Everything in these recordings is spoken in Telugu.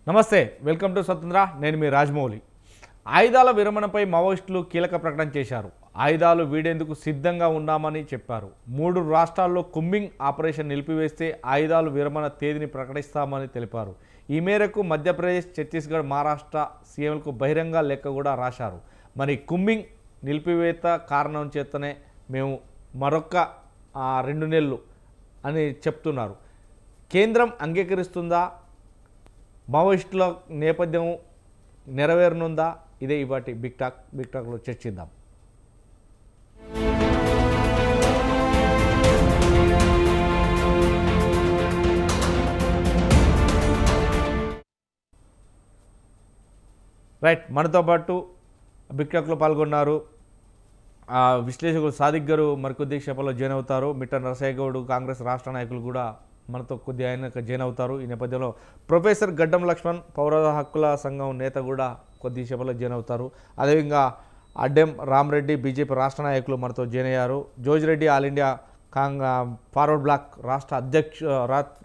నమస్తే, వెల్కమ్ టు స్వతంత్ర. నేను మీ రాజమౌళి. ఆయుధాల విరమణపై మావోయిస్టులు కీలక ప్రకటన చేశారు. ఆయుధాలు వీడేందుకు సిద్ధంగా ఉన్నామని చెప్పారు. 3 రాష్ట్రాల్లో కుంబింగ్ ఆపరేషన్ నిలిపివేస్తే ఆయుధాలు విరమణ తేదీని ప్రకటిస్తామని తెలిపారు. ఈ మేరకు మధ్యప్రదేశ్, ఛత్తీస్గఢ్, మహారాష్ట్ర సీఎంలకు బహిరంగ లేఖ కూడా రాశారు. మరి కుంబింగ్ నిలిపివేత కారణం చేతనే మేము మరొక 2 నెలలు అని చెప్తున్నారు. కేంద్రం అంగీకరిస్తుందా? మావోయిస్టుల నేపథ్యం నెరవేరనుందా? ఇదే ఇవాటి బిగ్ టాక్లో చర్చిద్దాం. రైట్, మనతో పాటు బిగ్ టాక్లో పాల్గొన్నారు విశ్లేషకులు సాదిక్ గారు. మరికొద్ది క్షేపంలో జాయిన్ అవుతారు. మిట్ట నరసయ్య గౌడ్, కాంగ్రెస్ రాష్ట్ర నాయకులు కూడా మనతో కొద్ది ఆయన జాయిన్ అవుతారు. ఈ నేపథ్యంలో ప్రొఫెసర్ గడ్డం లక్ష్మణ్, పౌర హక్కుల సంఘం నేత కూడా కొద్ది క్షేపంలో జాయిన్ అవుతారు. అదేవిధంగా అడ్డెం రామరెడ్డి, బీజేపీ రాష్ట్ర నాయకులు మనతో జాయిన్ అయ్యారు. Joji Reddy, all India forward bloc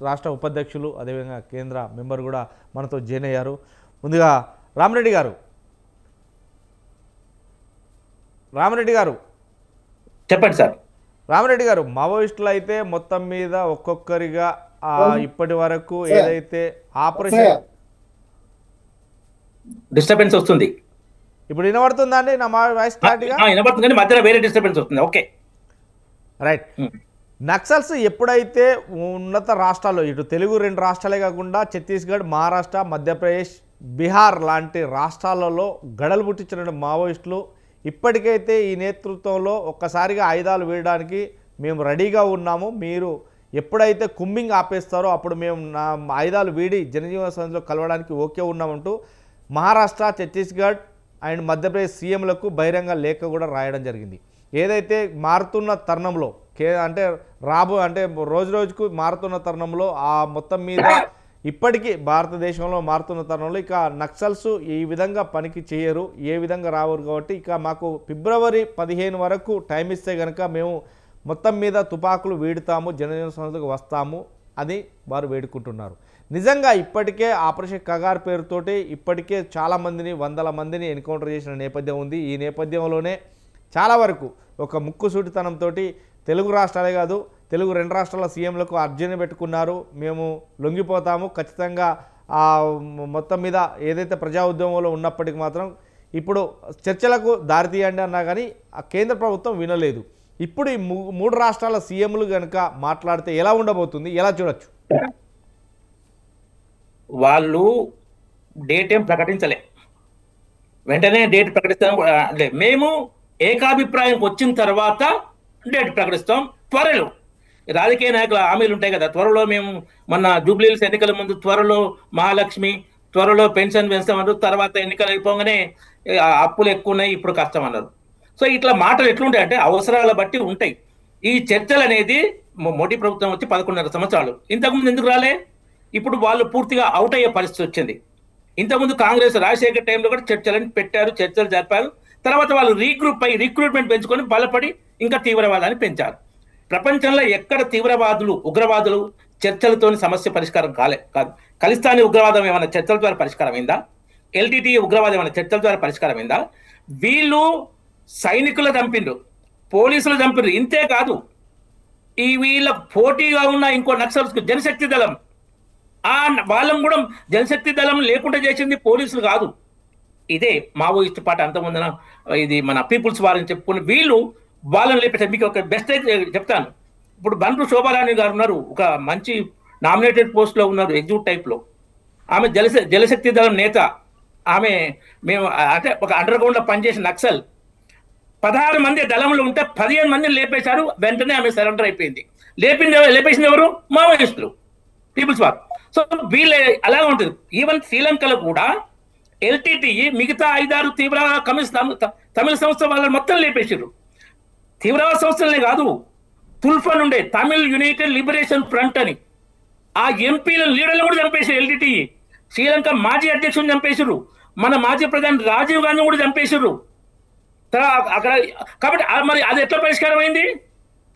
రాష్ట్ర ఉపాధ్యక్షులు, అదేవిధంగా కేంద్ర మెంబర్ కూడా మనతో జాయిన్ అయ్యారు. ముందుగా రామరెడ్డి గారు చెప్పండి సార్. రామరెడ్డి గారు, మావోయిస్టులు అయితే మొత్తం మీద ఒక్కొక్కరిగా ఇప్పటి వరకు ఏదైతే ఆపరేషన్ డిస్టర్బెన్స్ వస్తుంది. ఇప్పుడు వినబడుతుందా అండి నా వాయిస్ క్లారిటీగా? వినబడుతుంది కానీ మధ్యలో వేరే డిస్టర్బెన్స్ వస్తుంది. Okay, right. నక్సల్స్ ఎప్పుడైతే ఉన్నత రాష్ట్రాల్లో, ఇటు తెలుగు 2 రాష్ట్రాలే కాకుండా ఛత్తీస్గఢ్, మహారాష్ట్ర, మధ్యప్రదేశ్, బీహార్ లాంటి రాష్ట్రాలలో గడలు పుట్టించిన మావోయిస్టులు ఇప్పటికైతే ఈ నేతృత్వంలో ఒక్కసారిగా ఆయుధాలు వేయడానికి మేము రెడీగా ఉన్నాము, మీరు ఎప్పుడైతే కుంబింగ్ ఆపేస్తారో అప్పుడు మేము ఆయుధాలు వీడి జనజీవన సమితిలో కలవడానికి ఓకే ఉన్నామంటూ మహారాష్ట్ర, ఛత్తీస్గఢ్ అండ్ మధ్యప్రదేశ్ సీఎంలకు బహిరంగ లేఖ కూడా రాయడం జరిగింది. ఏదైతే మారుతున్న తరుణంలో అంటే రోజు రోజుకు మారుతున్న తరుణంలో ఆ మొత్తం మీద ఇప్పటికీ భారతదేశంలో మారుతున్న తరుణంలో ఇక నక్సల్స్ ఈ విధంగా పనికి చేయరు, ఏ విధంగా రావరు. కాబట్టి ఇక మాకు ఫిబ్రవరి 15 వరకు టైం ఇస్తే కనుక మేము మొత్తం మీద తుపాకులు వీడుతాము, జనజీవన సంస్థకు వస్తాము అని వారు వేడుకుంటున్నారు. నిజంగా ఇప్పటికే ఆపరేషన్ కగార్ పేరుతోటి ఇప్పటికే చాలామందిని, 100 మందిని ఎన్కౌంటర్ చేసిన నేపథ్యం ఉంది. ఈ నేపథ్యంలోనే చాలా వరకు ఒక ముక్కుసూటితనంతో తెలుగు రాష్ట్రాలే కాదు, తెలుగు 2 రాష్ట్రాల సీఎంలకు అర్జీని పెట్టుకున్నారు. మేము లొంగిపోతాము ఖచ్చితంగా, మొత్తం మీద ఏదైతే ప్రజా ఉద్యమంలో ఉన్నప్పటికీ మాత్రం ఇప్పుడు చర్చలకు దారితీయండి అన్నా కానీ ఆ కేంద్ర ప్రభుత్వం వినలేదు. ఇప్పుడు ఈ 3 రాష్ట్రాల సీఎంలు కనుక మాట్లాడితే ఎలా ఉండబోతుంది, ఎలా చూడొచ్చు? వాళ్ళు డేట్ ఏం ప్రకటించలే, వెంటనే డేట్ ప్రకటిస్తాం. మేము ఏకాభిప్రాయంకి వచ్చిన తర్వాత డేట్ ప్రకటిస్తాం. త్వరలో రాజకీయ నాయకుల హామీలు ఉంటాయి కదా, త్వరలో మేము మొన్న జూబ్లీహిల్స్ ఎన్నికల ముందు త్వరలో మహాలక్ష్మి, త్వరలో పెన్షన్ పెంచామన్నారు. తర్వాత ఎన్నికలు అయిపోగానే అప్పులు ఎక్కువ ఉన్నాయి, ఇప్పుడు కష్టం అన్నారు. సో ఇట్లా మాటలు ఎట్లుంటాయి అంటే అవసరాల బట్టి ఉంటాయి. ఈ చర్చలు అనేది మోడీ ప్రభుత్వం వచ్చి 11.5 సంవత్సరాలు, ఇంతకుముందు ఎందుకు రాలే? ఇప్పుడు వాళ్ళు పూర్తిగా అవుట్ అయ్యే పరిస్థితి వచ్చింది. ఇంతకుముందు కాంగ్రెస్ రాజశేఖర్ టైంలో కూడా చర్చలని పెట్టారు, చర్చలు జరిపారు. తర్వాత వాళ్ళు రీగ్రూప్ అయ్యి రిక్రూట్మెంట్ పెంచుకొని బలపడి ఇంకా తీవ్రవాదాన్ని పెంచారు. ప్రపంచంలో ఎక్కడ తీవ్రవాదులు, ఉగ్రవాదులు చర్చలతో సమస్య పరిష్కారం కాదు. ఖలిస్తానీ ఉగ్రవాదం ఏమైనా చర్చల ద్వారా పరిష్కారం అయిందా? ఎల్టీటీ ఉగ్రవాదం ఏమైనా చర్చల ద్వారా పరిష్కారం అయిందా? వీళ్ళు సైనికులు చంపిండ్రు, పోలీసులు చంపిండ్రు. ఇంతే కాదు, ఈ వీళ్ళ పోటీగా ఉన్న ఇంకో నక్సల్స్ జనశక్తి దళం, వాళ్ళని కూడా జనశక్తి దళం లేకుండా చేసింది పోలీసులు కాదు. ఇదే మావోయిస్ట్ పార్టీ అంతమందిన ఇది మన పీపుల్స్ వార్ అని చెప్పుకుని వీళ్ళు వాళ్ళని లేపేసారు. మీకు ఒక బెస్ట్ చెప్తాను. ఇప్పుడు బండ్రు శోభారాణి గారు ఉన్నారు, ఒక మంచి నామినేటెడ్ పోస్ట్లో ఉన్నారు, ఎగ్జిక్యూటివ్ టైప్లో. ఆమె జలశక్తి దళం నేత. ఆమె మేము అంటే ఒక అండర్ గ్రౌండ్లో పనిచేసిన నక్సల్. 16 మంది దళంలో ఉంటే 15 మందిని లేపేశారు. వెంటనే ఆమె సరెండర్ అయిపోయింది. లేపేసింది ఎవరు? మావోయిస్టులు, పీపుల్స్ వార్. సో వీళ్ళే అలాగే ఉంటుంది. ఈవెన్ శ్రీలంకలో కూడా ఎల్టీటీ మిగతా 5-6 తీవ్రవాద తమిళ సంస్థ వాళ్ళని మొత్తం లేపేసారు. తీవ్రవాద సంస్థలనే కాదు, తుల్ఫన్ ఉండే తమిళ్ యునైటెడ్ లిబరేషన్ ఫ్రంట్ అని ఆ ఎంపీల లీడర్లు కూడా చంపేశారు. ఎల్టీటీ శ్రీలంక మాజీ అధ్యక్షుడిని చంపేశారు, మన మాజీ ప్రధాని రాజీవ్ గాంధీ కూడా చంపేశారు అక్కడ. కాబట్టి మరి అది ఎట్లా పరిష్కారం అయింది?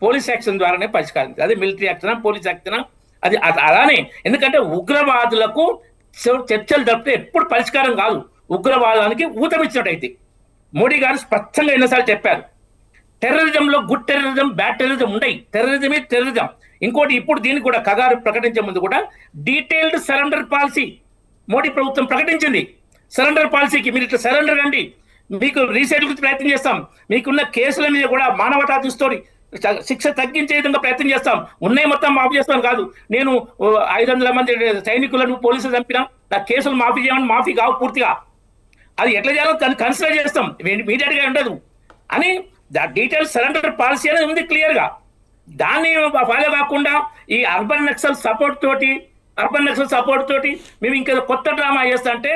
పోలీస్ యాక్షన్ ద్వారానే పరిష్కారం. అదే మిలిటరీ యాక్షన్, పోలీస్ యాక్షన్, అది అలానే. ఎందుకంటే ఉగ్రవాదులకు చర్చలు జరిపితే ఎప్పుడు పరిష్కారం కాదు. ఉగ్రవాదానికి ఊతమిచ్చినట్టయితే మోడీ గారు స్పష్టంగా ఎన్నోసార్లు చెప్పారు, టెర్రరిజంలో గుడ్ టెర్రరిజం, బ్యాడ్ టెర్రరిజం ఉండయి. టెర్రరిజమే టెర్రరిజం. ఇంకోటి, ఇప్పుడు దీనికి కూడా కగారు ప్రకటించే ముందు కూడా డీటెయిల్డ్ సరెండర్ పాలసీ మోడీ ప్రభుత్వం ప్రకటించింది. సరెండర్ పాలసీకి మీరు ఇట్లా సరెండర్ కండి, మీకు రీసెటిల్ గురించి ప్రయత్నం చేస్తాం, మీకున్న కేసుల మీద కూడా మానవతా దృష్టితోని శిక్ష తగ్గించే విధంగా ప్రయత్నం చేస్తాం, ఉన్నాయి మొత్తం మాఫీ చేస్తాం కాదు. నేను 500 మంది సైనికులను పోలీసులు చంపినా నా కేసులు మాఫీ చేయమని మాఫీ కావు పూర్తిగా. అది ఎట్లా చేయాలో దాన్ని కన్సిడర్ చేస్తాం, ఇమీడియట్ గా ఉండదు అని డీటెయిల్ సరెండర్ పాలసీ అనేది ఉంది క్లియర్ గా. దాన్ని ఫాలో కాకుండా ఈ అర్బన్ నక్సల్ సపోర్ట్ తోటి మేము ఇంకా కొత్త డ్రామా చేస్తా అంటే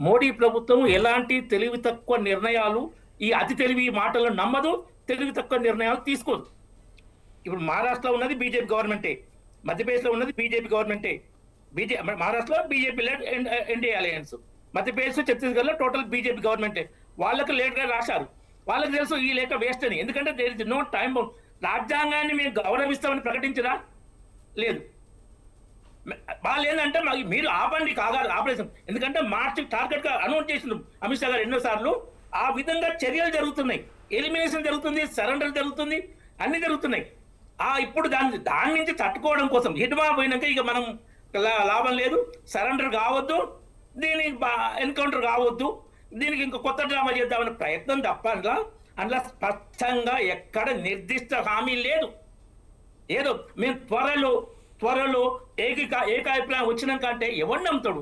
మోడీ ప్రభుత్వం ఎలాంటి తెలివి తక్కువ నిర్ణయాలు, ఈ అతి తెలివి మాటలను నమ్మదు, తెలివి తక్కువ నిర్ణయాలు తీసుకోదు. ఇప్పుడు మహారాష్ట్రలో ఉన్నది బీజేపీ గవర్నమెంటే, మధ్యప్రదేశ్లో ఉన్నది బీజేపీ గవర్నమెంటే. మహారాష్ట్రలో BJP led NDA alliance, Madhya Pradesh ఛత్తీస్గఢ్లో టోటల్ బీజేపీ గవర్నమెంటే. వాళ్ళకి లేట్గా రాశారు, వాళ్ళకి తెలుసు ఈ లేఖ వేస్ట్ అని. ఎందుకంటే there is no time bound. రాజ్యాంగాన్ని మేము గౌరవిస్తామని ప్రకటించరా? లేదు. వాళ్ళు ఏంటంటే మీరు ఆపండి కాగారు ఆపరేషన్, ఎందుకంటే మార్చి టార్గెట్ గా అనౌన్స్ చేసిండు అమిత్ షా గారు ఎన్నోసార్లు. ఆ విధంగా చర్యలు జరుగుతున్నాయి, ఎలిమినేషన్ జరుగుతుంది, సరెండర్ జరుగుతుంది, అన్ని జరుగుతున్నాయి. ఇప్పుడు దాని నుంచి తట్టుకోవడం కోసం ఇటువా పోయినాక ఇక మనం లాభం లేదు, సరెండర్ కావద్దు, దీనికి ఎన్కౌంటర్ కావద్దు, దీనికి ఇంకా కొత్త డ్రామా చేద్దామనే ప్రయత్నం తప్ప అందులో స్పష్టంగా ఎక్కడ నిర్దిష్ట హామీ లేదు. ఏదో మేము త్వరలో ఏకాభిప్రాయం వచ్చినాక అంటే ఎవరు నమ్ముతాడు?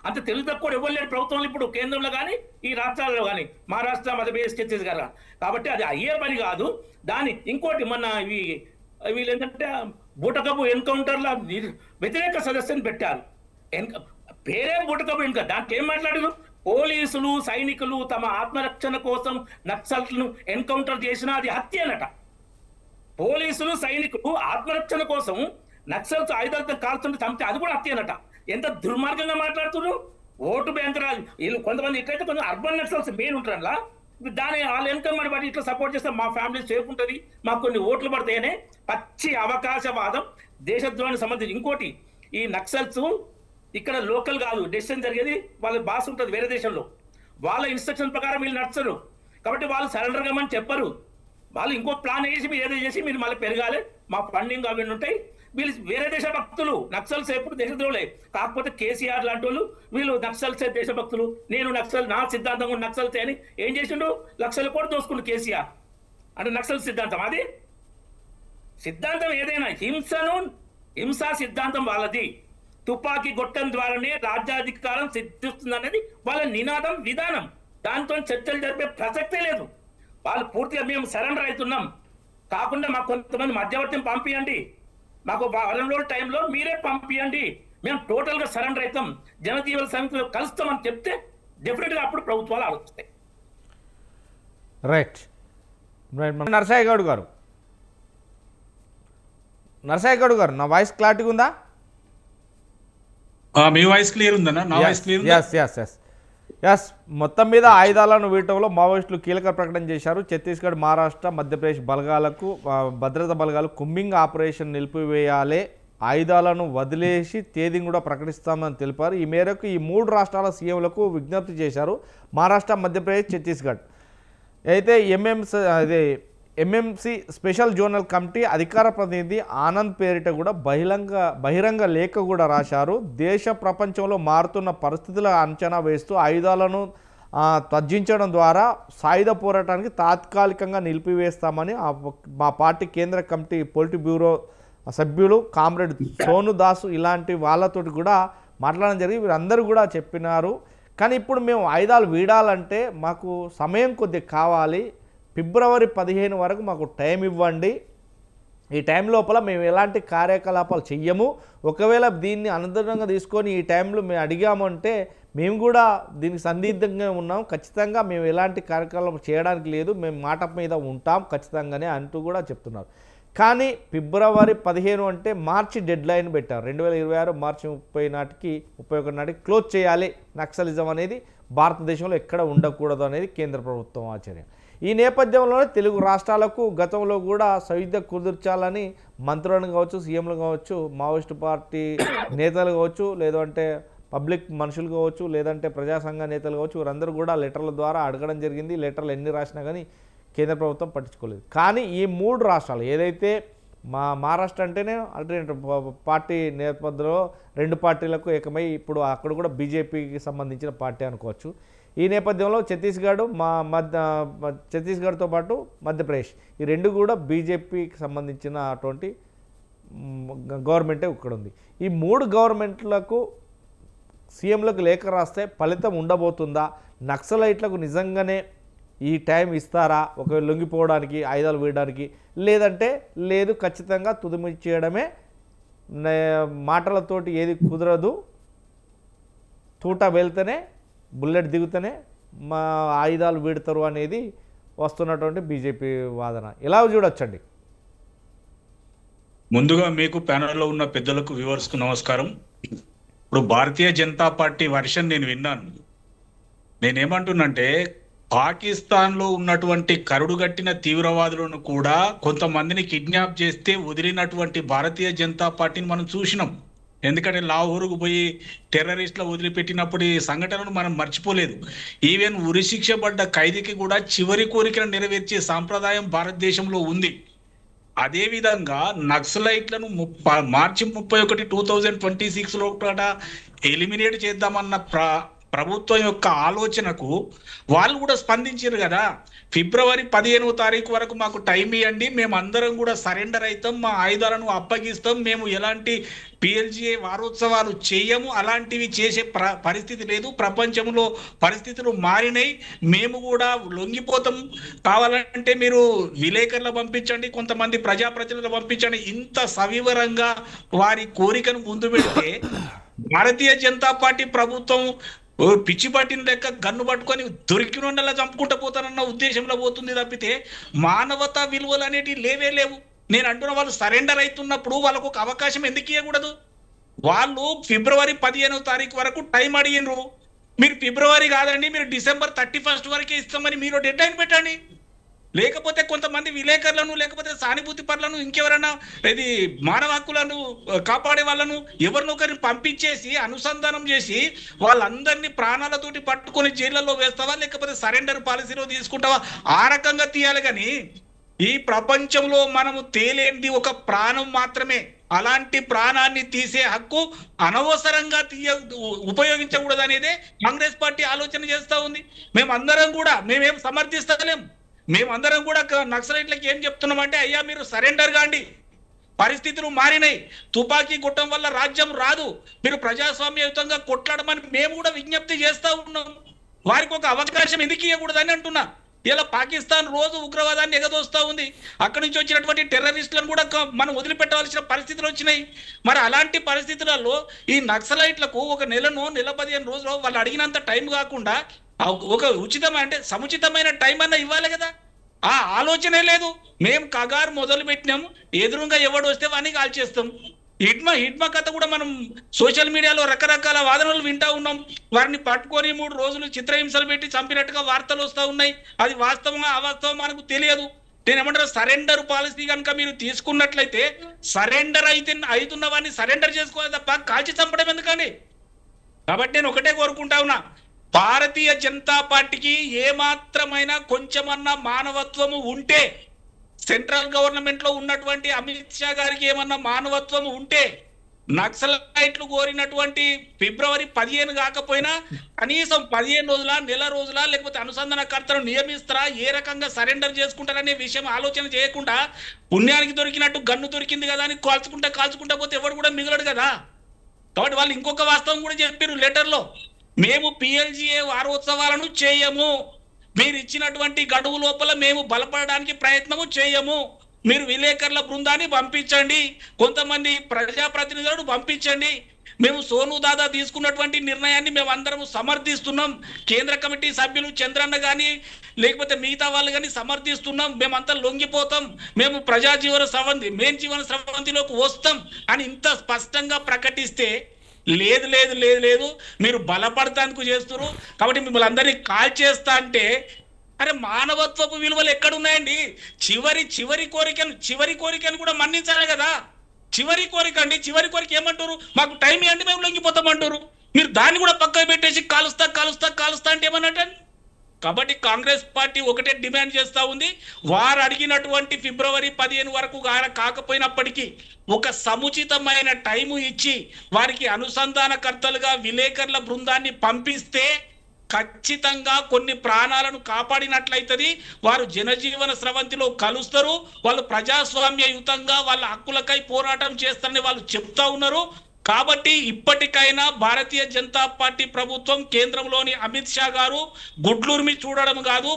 అంత తెలుగు తక్కువ ఎవరు లేరు ప్రభుత్వంలో ఇప్పుడు, కేంద్రంలో కానీ ఈ రాష్ట్రాల్లో కానీ, మహారాష్ట్ర, మధ్యప్రదేశ్, ఛత్తీస్గఢ్. కాబట్టి అది అయ్యే పని కాదు. ఇంకోటి మొన్న వీళ్ళు ఏంటంటే బూటకపు ఎన్కౌంటర్ల వ్యతిరేక సదస్సుని పెట్టారు. పేరే బూటకపు ఎన్కౌంటర్, దాంట్లో ఏం మాట్లాడారు? పోలీసులు, సైనికులు తమ ఆత్మరక్షణ కోసం నక్సల్ను ఎన్కౌంటర్ చేసినా అది హత్యనట. పోలీసులు, సైనికులు ఆత్మరక్షణ కోసం నక్సల్స్ ఆయుధాలతో కాల్చుంటే చంపితే అది కూడా హత్యనట. ఎంత దుర్మార్గంగా మాట్లాడుతున్నారు. ఓటు బ్యాంక్ వీళ్ళు కొంతమంది ఇట్లయితే కొంచెం అర్బన్ నక్సల్స్ మెయిన్ ఉంటారలా, దాని వాళ్ళ ఇన్కమ్ బట్టి ఇట్లా సపోర్ట్ చేస్తే మా ఫ్యామిలీ సేఫ్ ఉంటుంది, మాకు కొన్ని ఓట్లు పడతాయనే పచ్చి అవకాశవాదం, దేశద్రోహానికి సంబంధించి. ఇంకోటి, ఈ నక్సల్స్ ఇక్కడ లోకల్ కాదు, డెసిషన్ జరిగేది వాళ్ళ బాస్ ఉంటుంది వేరే దేశంలో, వాళ్ళ ఇన్స్ట్రక్షన్ ప్రకారం వీళ్ళు నడుస్తారు. కాబట్టి వాళ్ళు సరెండర్ కమ్మని చెప్పరు. వాళ్ళు ఇంకో ప్లాన్ వేసి మీరు ఏదో చేసి మీరు మళ్ళీ పెరగాలి, మా ఫండింగ్ అవి ఉంటాయి. వీళ్ళు వేరే దేశ భక్తులు, నక్సల్స్ ఎప్పుడు దేశద్రోహులే. కాకపోతే కేసీఆర్ లాంటి వాళ్ళు వీళ్ళు నక్సల్సే దేశభక్తులు, నేను నక్సల్, నా సిద్ధాంతం కూడా నక్సల్సే అని ఏం చేసిండు? లక్షల కోట్లు దోసుకుండు కేసీఆర్. అంటే నక్సల్ సిద్ధాంతం అది. సిద్ధాంతం ఏదైనా హింసా సిద్ధాంతం వాళ్ళది. తుపాకీ గొట్టం ద్వారానే రాజ్యాధికారం సిద్ధిస్తుంది అనేది వాళ్ళ నినాదం, విధానం. దాంతో చర్చలు జరిపే ప్రసక్తే లేదు. వాళ్ళు పూర్తిగా మేము సరెండర్ అవుతున్నాం, కాకుండా మాకు కొంతమంది మధ్యవర్తిని పంపియండి, మాకు వారం రోజుల టైంలో మీరే పంపియండి, మేము టోటల్గా సరెండర్ అవుతాం, జనజీవన సమితిలో కలుస్తామని చెప్తే డెఫినెట్గా అప్పుడు ప్రభుత్వాలు ఆలోచిస్తాయి. రైట్. నరసాయి గౌడ్ గారు, నా వాయిస్ క్లారిటీగా ఉందా? మీ వాయిస్ క్లియర్ ఉందన్నా? నా వాయిస్ క్లియర్ ఉందా? ఎస్. మొత్తం మీద ఆయుధాలను వీయటంలో మావోయిస్టులు కీలక ప్రకటన చేశారు. ఛత్తీస్గఢ్, మహారాష్ట్ర, మధ్యప్రదేశ్ భద్రతా బలగాలు కుంబింగ్ ఆపరేషన్ నిలిపివేయాలి, ఆయుధాలను వదిలేసి తేదీని కూడా ప్రకటిస్తామని తెలిపారు. ఈ మేరకు ఈ 3 రాష్ట్రాల సీఎంలకు విజ్ఞప్తి చేశారు. మహారాష్ట్ర, మధ్యప్రదేశ్, ఛత్తీస్గఢ్. అయితే ఎంఎంసీ స్పెషల్ జోనల్ కమిటీ అధికార ప్రతినిధి ఆనంద్ పేరిట కూడా బహిరంగ లేఖ కూడా రాశారు. దేశ ప్రపంచంలో మారుతున్న పరిస్థితుల అంచనా వేస్తూ ఆయుధాలను త్యజించడం ద్వారా సాయుధ పోరాటానికి తాత్కాలికంగా నిలిపివేస్తామని మా పార్టీ కేంద్ర కమిటీ పొలిట్ బ్యూరో సభ్యులు కామ్రేడ్ సోను దాసు ఇలాంటి వాళ్ళతోటి కూడా మాట్లాడడం జరిగింది. వీరందరూ కూడా చెప్పినారు. కానీ ఇప్పుడు మేము ఆయుధాలు వీడాలంటే మాకు సమయం కొద్దిగా కావాలి, ఫిబ్రవరి 15 వరకు మాకు టైం ఇవ్వండి, ఈ టైం లోపల మేము ఎలాంటి కార్యకలాపాలు చెయ్యము, ఒకవేళ దీన్ని అనుదరంగా తీసుకొని ఈ టైంలో మేము అడిగామంటే మేము కూడా దీనికి సందిగ్ధంగా ఉన్నాం, ఖచ్చితంగా మేము ఎలాంటి కార్యకలాపాలు చేయడానికి లేదు, మేము మాట మీద ఉంటాం ఖచ్చితంగానే అంటూ కూడా చెప్తున్నారు. కానీ ఫిబ్రవరి 15 అంటే మార్చి డెడ్ లైన్ పెట్టారు. 2026 మార్చి 31 నాటికి క్లోజ్ చేయాలి నక్సలిజం అనేది, భారతదేశంలో ఎక్కడ ఉండకూడదు అనేది కేంద్ర ప్రభుత్వం ఆచరణ. ఈ నేపథ్యంలోనే తెలుగు రాష్ట్రాలకు గతంలో కూడా సయుద్ధ కుదుర్చాలని మంత్రులను కావచ్చు, సీఎంలు కావచ్చు, మావోయిస్టు పార్టీ నేతలు కావచ్చు, లేదంటే పబ్లిక్ మనుషులు కావచ్చు, లేదంటే ప్రజా సంఘ నేతలు కావచ్చు, వీరందరూ కూడా లెటర్ల ద్వారా అడగడం జరిగింది. లెటర్లు ఎన్ని రాసినా కానీ కేంద్ర ప్రభుత్వం పట్టించుకోలేదు. కానీ ఈ 3 రాష్ట్రాలు ఏదైతే మహారాష్ట్ర అంటేనే ఆల్టర్నేటివ్ పార్టీ నేపథ్యంలో 2 పార్టీలకు ఏకమై ఇప్పుడు అక్కడ కూడా బీజేపీకి సంబంధించిన పార్టీ అనుకోవచ్చు. ఈ నేపథ్యంలో ఛత్తీస్గఢ్తో పాటు మధ్యప్రదేశ్ ఈ 2 కూడా బీజేపీకి సంబంధించిన అటువంటి గవర్నమెంటే ఇక్కడ ఉంది. ఈ 3 గవర్నమెంట్లకు సీఎంలకు లేఖ రాస్తే ఫలితం ఉండబోతుందా? నక్సలైట్లకు నిజంగానే ఈ టైం ఇస్తారా ఒకవేళ లొంగిపోవడానికి, ఆయుధాలు వేయడానికి? లేదంటే లేదు, ఖచ్చితంగా తుదిమి చేయడమే, మాటలతోటి ఏది కుదరదు, తూట వెళ్తేనే బుల్లెట్ దిగుతూనే మా ఆయుధాలు వీడతారు అనేది వస్తున్నటువంటి బీజేపీ వాదన. ఎలా చూడొచ్చండి? ముందుగా మీకు ప్యానెల్లో ఉన్న పెద్దలకు, వ్యూవర్స్కు నమస్కారం. ఇప్పుడు భారతీయ జనతా పార్టీ వర్షన్ నేను విన్నాను. నేనేమంటున్నంటే పాకిస్తాన్లో ఉన్నటువంటి కరుడుగట్టిన తీవ్రవాదులను కూడా కొంతమందిని కిడ్నాప్ చేస్తే వదిలినటువంటి భారతీయ జనతా పార్టీని మనం చూసినాం. ఎందుకంటే లాహోరుకు పోయి టెర్రరిస్టులు వదిలిపెట్టినప్పుడు ఈ సంఘటనను మనం మర్చిపోలేదు. ఈవెన్ ఉరిశిక్ష పడ్డ ఖైదీకి కూడా చివరి కోరికను నెరవేర్చే సాంప్రదాయం భారతదేశంలో ఉంది. అదేవిధంగా నక్సలైట్లను మార్చి 31, 2026 లోపల ఎలిమినేట్ చేద్దామన్న ప్రభుత్వం యొక్క ఆలోచనకు వాళ్ళు కూడా స్పందించారు కదా. ఫిబ్రవరి 15వ తారీఖు వరకు మాకు టైం ఇవ్వండి, మేము అందరం కూడా సరెండర్ అవుతాం, మా ఆయుధాలను అప్పగిస్తాం, మేము ఎలాంటి PLGA వారోత్సవాలు చేయము, అలాంటివి చేసే పరిస్థితి లేదు, ప్రపంచంలో పరిస్థితులు మారినాయి, మేము కూడా లొంగిపోతాం, కావాలంటే మీరు విలేకరులు పంపించండి, కొంతమంది ప్రజాప్రతినిధులు పంపించండి, ఇంత సవివరంగా వారి కోరికను ముందు పెడితే భారతీయ జనతా పార్టీ ప్రభుత్వం పిచ్చి పట్టిన లెక్క గన్ను పట్టుకొని దొరికినోళ్ళలా చంపుకుంటూ పోతానన్న ఉద్దేశంలో పోతుంది తప్పితే మానవతా విలువలు అనేటివి లేవు. నేను అంటున్న వాళ్ళు సరెండర్ అవుతున్నప్పుడు వాళ్ళకు ఒక అవకాశం ఎందుకు ఇవ్వకూడదు? వాళ్ళు ఫిబ్రవరి 15వ తారీఖు వరకు టైం అడిగినరు, మీరు ఫిబ్రవరి కాదండి, మీరు డిసెంబర్ 31 వరకే ఇస్తామని మీరు డెడ్ లైన్ పెట్టండి. లేకపోతే కొంతమంది విలేకరులను, లేకపోతే సానుభూతి పరులను, ఇంకెవరైనా ఇది మానవ హక్కులను కాపాడే వాళ్ళను ఎవరినొకరిని పంపించేసి అనుసంధానం చేసి వాళ్ళందరినీ ప్రాణాలతోటి పట్టుకొని జైళ్లలో వేస్తావా, లేకపోతే సరెండర్ పాలసీలో తీసుకుంటావా? ఆ రకంగా తీయాలి. కానీ ఈ ప్రపంచంలో మనము తేలేంది ఒక ప్రాణం మాత్రమే. అలాంటి ప్రాణాన్ని తీసే హక్కు అనవసరంగా ఉపయోగించకూడదు అనేదే కాంగ్రెస్ పార్టీ ఆలోచన చేస్తూ ఉంది. మేమేం సమర్థిస్తలేం. మేమందరం కూడా నక్సలైట్లకి ఏం చెప్తున్నామంటే, అయ్యా మీరు సరెండర్ కాండి, పరిస్థితులు మారినాయి, తుపాకీ కొట్టడం వల్ల రాజ్యం రాదు, మీరు ప్రజాస్వామ్యయుతంగా కొట్లాడమని మేము కూడా విజ్ఞప్తి చేస్తూ ఉన్నాం. వారికి ఒక అవకాశం ఎందుకు ఇవ్వకూడదని అంటున్నా. ఇలా పాకిస్తాన్ రోజు ఉగ్రవాదాన్ని ఎగదోస్తూ ఉంది, అక్కడి నుంచి వచ్చినటువంటి టెర్రరిస్టులను కూడా మనం వదిలిపెట్టవలసిన పరిస్థితులు వచ్చినాయి. మరి అలాంటి పరిస్థితులలో ఈ నక్సలైట్లకు ఒక నెల 15 రోజులు వాళ్ళు అడిగినంత టైం కాకుండా ఒక సముచితమైన టైం అన్న ఇవ్వాలి కదా. ఆ ఆలోచనే లేదు. మేము కగారు మొదలు పెట్టినాము, ఎదురుగా ఎవడు వస్తే వాడిని కాల్చేస్తాం. హిడ్మా కథ కూడా మనం సోషల్ మీడియాలో రకరకాల వాదనలు వింటా ఉన్నాం. వారిని పట్టుకొని 3 రోజులు చిత్రహింసలు పెట్టి చంపినట్టుగా వార్తలు వస్తూ ఉన్నాయి. అది వాస్తవంగా అవాస్తవం మనకు తెలియదు. నేనేమంటారు, సరెండర్ పాలసీ కనుక మీరు తీసుకున్నట్లయితే సరెండర్ అవుతున్న వాడిని సరెండర్ చేసుకోవాలి తప్ప కాల్చి చంపడం ఎందుకని? కాబట్టి నేను ఒకటే కోరుకుంటా ఉన్నా, భారతీయ జనతా పార్టీకి ఏమాత్రమైనా కొంచెమన్నా మానవత్వము ఉంటే, సెంట్రల్ గవర్నమెంట్ లో ఉన్నటువంటి అమిత్ షా గారికి ఏమన్నా మానవత్వము ఉంటే, నక్సలైట్లు కోరినటువంటి ఫిబ్రవరి 15 కాకపోయినా కనీసం 15 రోజుల, నెల రోజుల, లేకపోతే అనుసంధానకర్తను నియమిస్తారా, ఏ రకంగా సరెండర్ చేసుకుంటారనే విషయం ఆలోచన చేయకుండా పుణ్యానికి దొరికినట్టు గన్ను దొరికింది కదా అని కాల్చుకుంటా పోతే ఎవరు కూడా మిగలడు కదా. కాబట్టి వాళ్ళు ఇంకొక వాస్తవం కూడా చెప్పారు లెటర్లో, మేము PLGA వారోత్సవాలను చేయము, మీరు ఇచ్చినటువంటి గడువు లోపల మేము బలపడడానికి ప్రయత్నము చేయము, మీరు విలేకరుల బృందాన్ని పంపించండి, కొంతమంది ప్రజాప్రతినిధులను పంపించండి, మేము సోను దాదా తీసుకున్నటువంటి నిర్ణయాన్ని మేము అందరం సమర్థిస్తున్నాం, కేంద్ర కమిటీ సభ్యులు చంద్రన్న కానీ లేకపోతే మిగతా వాళ్ళు కానీ సమర్థిస్తున్నాం, మేమంతా లొంగిపోతాం, మేము జీవన స్రవంతిలోకి వస్తాం అని ఇంత స్పష్టంగా ప్రకటిస్తే, లేదు మీరు బలపడతానికి చేస్తున్నారు కాబట్టి మిమ్మల్ని అందరినీ కాల్ చేస్తా అంటే, అరే మానవత్వపు విలువలు ఎక్కడున్నాయండి? చివరి కోరికను కూడా మన్నించాలి కదా. చివరి కోరిక ఏమంటారు, మాకు టైం ఇవ్వండి మేము లొంగిపోతాం అంటారు. మీరు దాన్ని కూడా పక్కకు పెట్టేసి కాలుస్తా కాలుస్తా కాలుస్తా అంటే ఏమన్నట్టండి? కాబట్టి కాంగ్రెస్ పార్టీ ఒకటే డిమాండ్ చేస్తా ఉంది, వారు అడిగినటువంటి ఫిబ్రవరి 15 వరకు కాకపోయినప్పటికీ ఒక సముచితమైన టైము ఇచ్చి వారికి అనుసంధానకర్తలుగా విలేకరుల బృందాన్ని పంపిస్తే ఖచ్చితంగా కొన్ని ప్రాణాలను కాపాడినట్లయితది. వారు జనజీవన స్రవంతిలో కలుస్తారు, వాళ్ళు ప్రజాస్వామ్యయుతంగా వాళ్ళ హక్కులకై పోరాటం చేస్తారని వాళ్ళు చెప్తా ఉన్నారు. కాబట్టి ఇప్పటికైనా భారతీయ జనతా పార్టీ ప్రభుత్వం, కేంద్రంలోని అమిత్ షా గారు గుడ్లూరిమి చూడడం కాదు,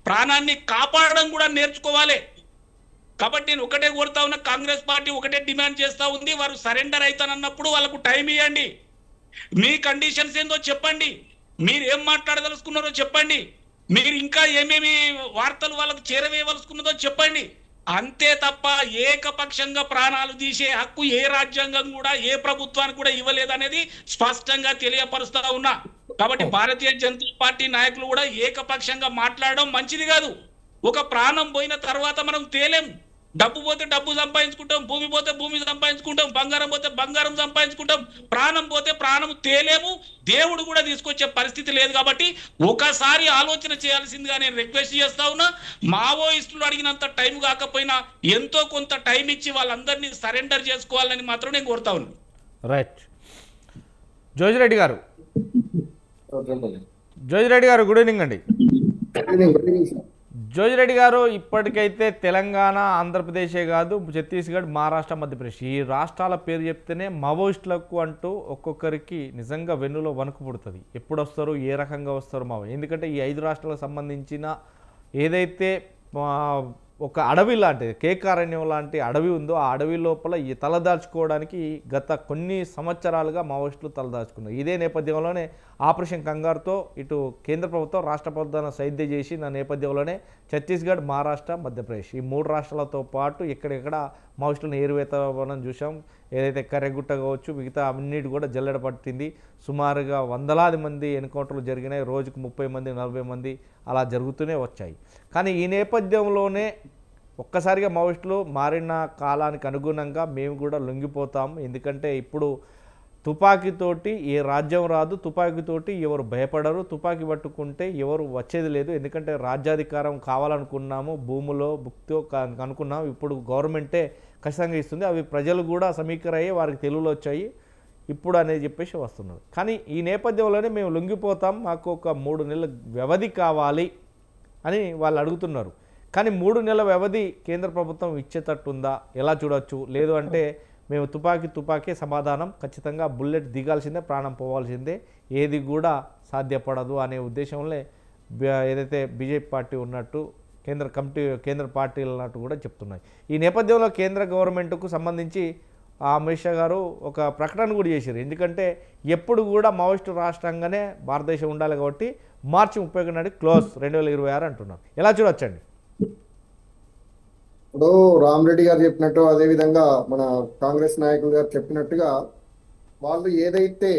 ప్రాణాన్ని కాపాడడం కూడా నేర్చుకోవాలి. కాబట్టి నేను ఒకటే కోరుతా ఉన్నా, కాంగ్రెస్ పార్టీ ఒకటే డిమాండ్ చేస్తా ఉంది, వారు సరెండర్ అవుతానన్నప్పుడు వాళ్ళకు టైం ఇవ్వండి, మీ కండిషన్స్ ఏందో చెప్పండి, మీరు ఏం మాట్లాడదలుచుకున్నారో చెప్పండి, మీరు ఇంకా ఏమేమి వార్తలు వాళ్ళకు చేరవేయవలసుకున్నదో చెప్పండి. అంతే తప్ప ఏకపక్షంగా ప్రాణాలు తీసే హక్కు ఏ రాజ్యాంగం కూడా ఏ ప్రభుత్వానికి కూడా ఇవ్వలేదనేది స్పష్టంగా తెలియపరుస్తా ఉన్నా. కాబట్టి భారతీయ జనతా పార్టీ నాయకులు కూడా ఏకపక్షంగా మాట్లాడడం మంచిది కాదు. ఒక ప్రాణం పోయిన తర్వాత మనం తేలేం. డబ్బు పోతే డబ్బు సంపాదించుకుంటాం, భూమి పోతే భూమి సంపాదించుకుంటాం, బంగారం పోతే బంగారం సంపాదించుకుంటాం, ప్రాణం పోతే ప్రాణం తేలేము, దేవుడు కూడా తీసుకొచ్చే పరిస్థితి లేదు. కాబట్టి ఒకసారి ఆలోచన చేయాల్సిందిగా నేను రిక్వెస్ట్ చేస్తా ఉన్నా. మావోయిస్టులు అడిగినంత టైం కాకపోయినా ఎంతో కొంత టైం ఇచ్చి వాళ్ళందరినీ సరెండర్ చేసుకోవాలని మాత్రం నేను కోరుతా ఉన్నా. రైట్. జోజిరెడ్డి గారు, జోజిరెడ్డి గారు గుడ్ ఈవినింగ్ అండి. జోజిరెడ్డి గారు, ఇప్పటికైతే తెలంగాణ, ఆంధ్రప్రదేశే కాదు, ఛత్తీస్గఢ్, మహారాష్ట్ర, మధ్యప్రదేశ్ ఈ రాష్ట్రాల పేరు చెప్తేనే మావోయిస్టులకు అంటూ ఒక్కొక్కరికి నిజంగా వెన్నులో వణుకు పుడుతుంది. ఎప్పుడు వస్తారు, ఏ రకంగా వస్తారు మావో? ఎందుకంటే ఈ 5 రాష్ట్రాలకు సంబంధించిన ఏదైతే ఒక అడవి లాంటిది, కేకారణ్యం లాంటి అడవి ఉందో ఆ అడవి లోపల ఈ తలదాచుకోవడానికి గత కొన్ని సంవత్సరాలుగా మావోయిస్టులు తలదాచుకున్నారు. ఇదే నేపథ్యంలోనే ఆపరేషన్ కంగారుతో ఇటు కేంద్ర ప్రభుత్వం, రాష్ట్ర ప్రభుత్వాన్ని సైద్య చేసి నా నేపథ్యంలోనే ఛత్తీస్గఢ్, మహారాష్ట్ర, మధ్యప్రదేశ్ ఈ 3 రాష్ట్రాలతో పాటు ఎక్కడెక్కడ మావోయిస్టులను ఏరువేత మనం చూసాం. ఏదైతే కర్రెగుట్ట కావచ్చు, మిగతా అన్నిటి కూడా జల్లెడ పట్టింది. సుమారుగా వందలాది మంది ఎన్కౌంటర్లు జరిగినాయి. రోజుకు 30 మంది, 40 మంది అలా జరుగుతూనే వచ్చాయి. కానీ ఈ నేపథ్యంలోనే ఒక్కసారిగా మావోయిస్టులు మారిన కాలానికి అనుగుణంగా మేము కూడా లొంగిపోతాం. ఎందుకంటే ఇప్పుడు తుపాకీతోటి ఏ రాజ్యం రాదు, తుపాకీతోటి ఎవరు భయపడరు, తుపాకీ పట్టుకుంటే ఎవరు వచ్చేది లేదు. ఎందుకంటే రాజ్యాధికారం కావాలనుకున్నాము, భూములో భుక్తో అనుకున్నాము, ఇప్పుడు గవర్నమెంటే ఖచ్చితంగా ఇస్తుంది. అవి ప్రజలు కూడా సమీకరయ్యి వారికి తెలుగులో వచ్చాయి ఇప్పుడు అనేది చెప్పేసి వస్తున్నారు. కానీ ఈ నేపథ్యంలోనే మేము లొంగిపోతాం, మాకు ఒక 3 నెలల వ్యవధి కావాలి అని వాళ్ళు అడుగుతున్నారు. కానీ 3 నెలల వ్యవధి కేంద్ర ప్రభుత్వం ఇచ్చేటట్టుందా, ఎలా చూడొచ్చు? లేదు అంటే మేము తుపాకీ సమాధానం, ఖచ్చితంగా బుల్లెట్ దిగాల్సిందే, ప్రాణం పోవాల్సిందే, ఏది కూడా సాధ్యపడదు అనే ఉద్దేశంలో ఏదైతే బీజేపీ పార్టీ ఉన్నట్టు కేంద్ర పార్టీలు అన్నట్టు కూడా చెప్తున్నాయి. ఈ నేపథ్యంలో కేంద్ర గవర్నమెంట్కు సంబంధించి అమిత్ షా గారు ఒక ప్రకటన కూడా చేశారు. ఎందుకంటే ఎప్పుడు కూడా మావోయిస్టు రాష్ట్రంగానే భారతదేశం ఉండాలి కాబట్టి మార్చి 31 నాటికి క్లోజ్ 2026 అంటున్నారు. ఎలా చూడొచ్చండి? ఇప్పుడు రామరెడ్డి గారు చెప్పినట్టు, అదేవిధంగా మన కాంగ్రెస్ నాయకులు గారు చెప్పినట్టుగా వాళ్ళు ఏదైతే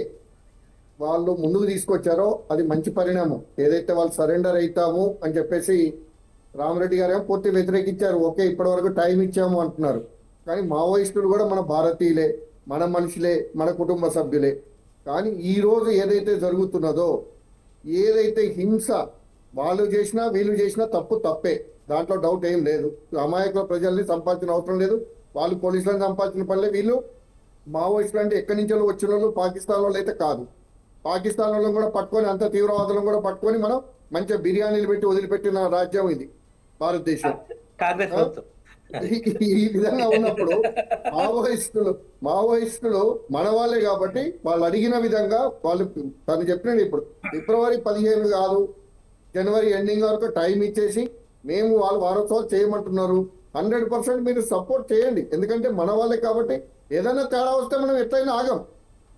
వాళ్ళు ముందుకు తీసుకొచ్చారో అది మంచి పరిణామం. ఏదైతే వాళ్ళు సరెండర్ అవుతాము అని చెప్పేసి రామరెడ్డి గారు ఏమో పూర్తి వ్యతిరేకించారు. ఓకే, ఇప్పటి వరకు టైం ఇచ్చాము అంటున్నారు. కానీ మావోయిస్టులు కూడా మన భారతీయులే, మన మనుషులే, మన కుటుంబ సభ్యులే. కానీ ఈ రోజు ఏదైతే జరుగుతున్నదో, ఏదైతే హింస వాళ్ళు చేసినా వీళ్ళు చేసినా తప్పే, దాంట్లో డౌట్ ఏం లేదు. అమాయకుల ప్రజల్ని సంపాదించిన అవసరం లేదు, వాళ్ళు పోలీసులను సంపాదించిన పనిలే. వీళ్ళు మావోయిస్టులు అంటే ఎక్కడి నుంచో వచ్చిన వాళ్ళు, పాకిస్తాన్ వాళ్ళు అయితే కాదు. పాకిస్తాన్ వాళ్ళని కూడా పట్టుకొని, అంత తీవ్రవాదులను కూడా పట్టుకొని మనం మంచిగా బిర్యానీలు పెట్టి వదిలిపెట్టిన రాజ్యం ఇది భారతదేశం. ఈ విధంగా ఉన్నప్పుడు మావోయిస్టులు మన వాళ్ళే కాబట్టి వాళ్ళు అడిగిన విధంగా వాళ్ళు తను చెప్పినట్టు ఇప్పుడు ఫిబ్రవరి 15 కాదు, జనవరి ఎండింగ్ వరకు టైం ఇచ్చేసి మేము వాళ్ళు వారోత్సవాలు చేయమంటున్నారు. 100% మీరు సపోర్ట్ చేయండి. ఎందుకంటే మన వాళ్ళే కాబట్టి ఏదైనా తేడా వస్తే మనం ఎట్లయినా ఆగం.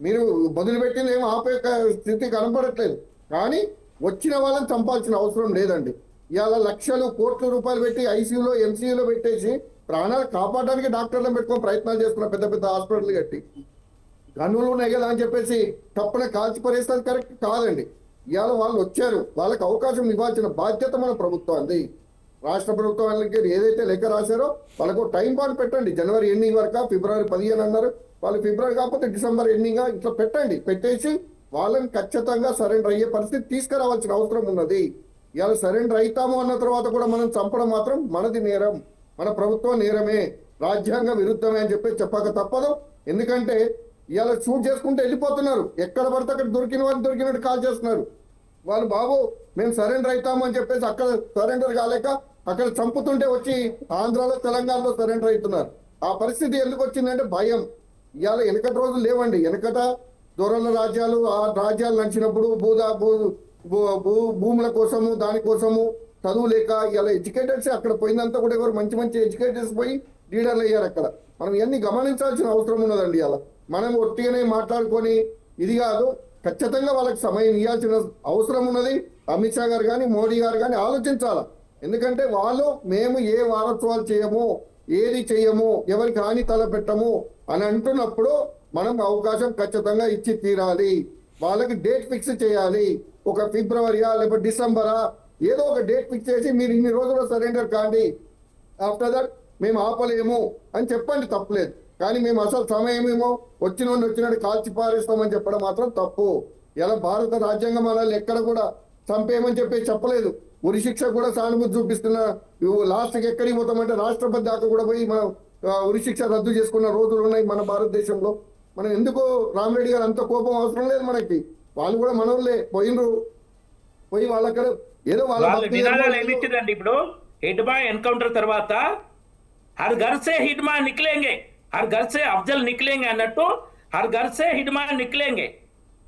మీరు మొదలుపెట్టింది ఏమో ఆపే స్థితి కనపడట్లేదు. కానీ వచ్చిన వాళ్ళని చంపాల్సిన అవసరం లేదండి. ఇవాళ లక్షలు కోట్ల రూపాయలు పెట్టి ఐసీయూలో, ఎంసీయూలో పెట్టేసి ప్రాణాలు కాపాడడానికి డాక్టర్లను పెట్టుకొని ప్రయత్నాలు చేస్తున్న పెద్ద పెద్ద హాస్పిటల్ కట్టి గన్నులు ఉన్నాయి కదా అని చెప్పేసి తప్పన కాల్చి పరేస్తారు. కరెక్ట్ కాదండి. ఇవాళ వాళ్ళు వచ్చారు, వాళ్ళకి అవకాశం ఇవ్వాల్సిన బాధ్యత మన ప్రభుత్వాన్ని. రాష్ట్ర ప్రభుత్వానికి ఏదైతే లెక్క రాశారో వాళ్ళకు టైం బాండ్ పెట్టండి. జనవరి ఎండింగ్ వరకు, ఫిబ్రవరి 15 అన్నారు, వాళ్ళు ఫిబ్రవరి కాకపోతే డిసెంబర్ ఎండింగ్ ఇట్లా పెట్టండి, పెట్టేసి వాళ్ళని ఖచ్చితంగా సరెండర్ అయ్యే పరిస్థితి తీసుకురావాల్సిన అవసరం ఉన్నది. ఇవాళ సరెండర్ అవుతాము అన్న తర్వాత కూడా మనం చంపడం మాత్రం మనది నేరం, మన ప్రభుత్వం నేరమే, రాజ్యాంగ విరుద్ధమే అని చెప్పక తప్పదు. ఎందుకంటే ఇవాళ షూట్ చేసుకుంటూ వెళ్ళిపోతున్నారు, ఎక్కడ పడితే అక్కడ దొరికిన వాళ్ళు దొరికినట్టు కాల్ చేస్తున్నారు. వాళ్ళు బాబు మేము సరెండర్ అవుతాము అని చెప్పేసి అక్కడ సరెండర్ కాలేక అక్కడ చంపుతుంటే వచ్చి ఆంధ్రాలో తెలంగాణలో సరెండర్ అవుతున్నారు. ఆ పరిస్థితి ఎందుకు వచ్చిందంటే భయం. ఇవాళ వెనకటి రోజులు లేవండి. వెనకట దొరల రాజ్యాలు, ఆ రాజ్యాలు నడిచినప్పుడు భూముల కోసము దానికోసము చదువు లేక ఇలా ఎడ్యుకేటెడ్స్ అక్కడ పోయిందంతా కూడా ఎవరు మంచి మంచి ఎడ్యుకేటెడ్స్ పోయి లీడర్లు అయ్యారు అక్కడ. మనం ఇవన్నీ గమనించాల్సిన అవసరం ఉన్నదండి. అలా మనం ఒట్టిగానే మాట్లాడుకొని ఇది కాదు, ఖచ్చితంగా వాళ్ళకి సమయం ఇవ్వాల్సిన అవసరం ఉన్నది. అమిత్ షా గారు కానీ మోడీ గారు కానీ ఆలోచించాలా. ఎందుకంటే వాళ్ళు మేము ఏ వారోత్సవాలు చేయము, ఏది చెయ్యము, ఎవరికి హాని తలపెట్టము అని అంటున్నప్పుడు మనం అవకాశం ఖచ్చితంగా ఇచ్చి తీరాలి. వాళ్ళకి డేట్ ఫిక్స్ చేయాలి. ఒక ఫిబ్రవరియా లేకపోతే డిసెంబరా ఏదో ఒక డేట్ ఫిక్స్ చేసి మీరు ఇన్ని రోజుల్లో సరెండర్ కాండి, ఆఫ్టర్ దట్ మేము ఆపలేము అని చెప్పండి, తప్పలేదు. కానీ మేము అసలు సమయమేమో వచ్చినట్టు కాల్చి పారేస్తామని చెప్పడం మాత్రం తప్పు. ఇలా భారత రాజ్యాంగం మనల్ని ఎక్కడ కూడా చంపేయమని చెప్పలేదు. ఉరి శిక్ష కూడా సానుభూతి చూపిస్తున్న లాస్ట్కి ఎక్కడికి పోతామంటే రాష్ట్రపతి దాకా కూడా పోయి మనం ఉరి శిక్ష రద్దు చేసుకున్న రోజులు ఉన్నాయి మన భారతదేశంలో. మనం ఎందుకు రామరెడ్డి గారు అంత కోపం అవసరం లేదు మనకి. వాళ్ళు కూడా మనోళ్ళే పోయినరు, పోయి వాళ్ళక్కడ ఏదో వాళ్ళ నినాదాలు ఏమిచ్చిందండి. ఇప్పుడు హిడ్మా ఎన్కౌంటర్ తర్వాత హర్ ఘర్ సే హిడ్మా నిక్లేంగే, హర్ ఘర్ సే అఫ్జల్ నిక్లేంగే అన్నట్టు హర్ ఘర్ సే హిడ్మా నిక్లేంగే.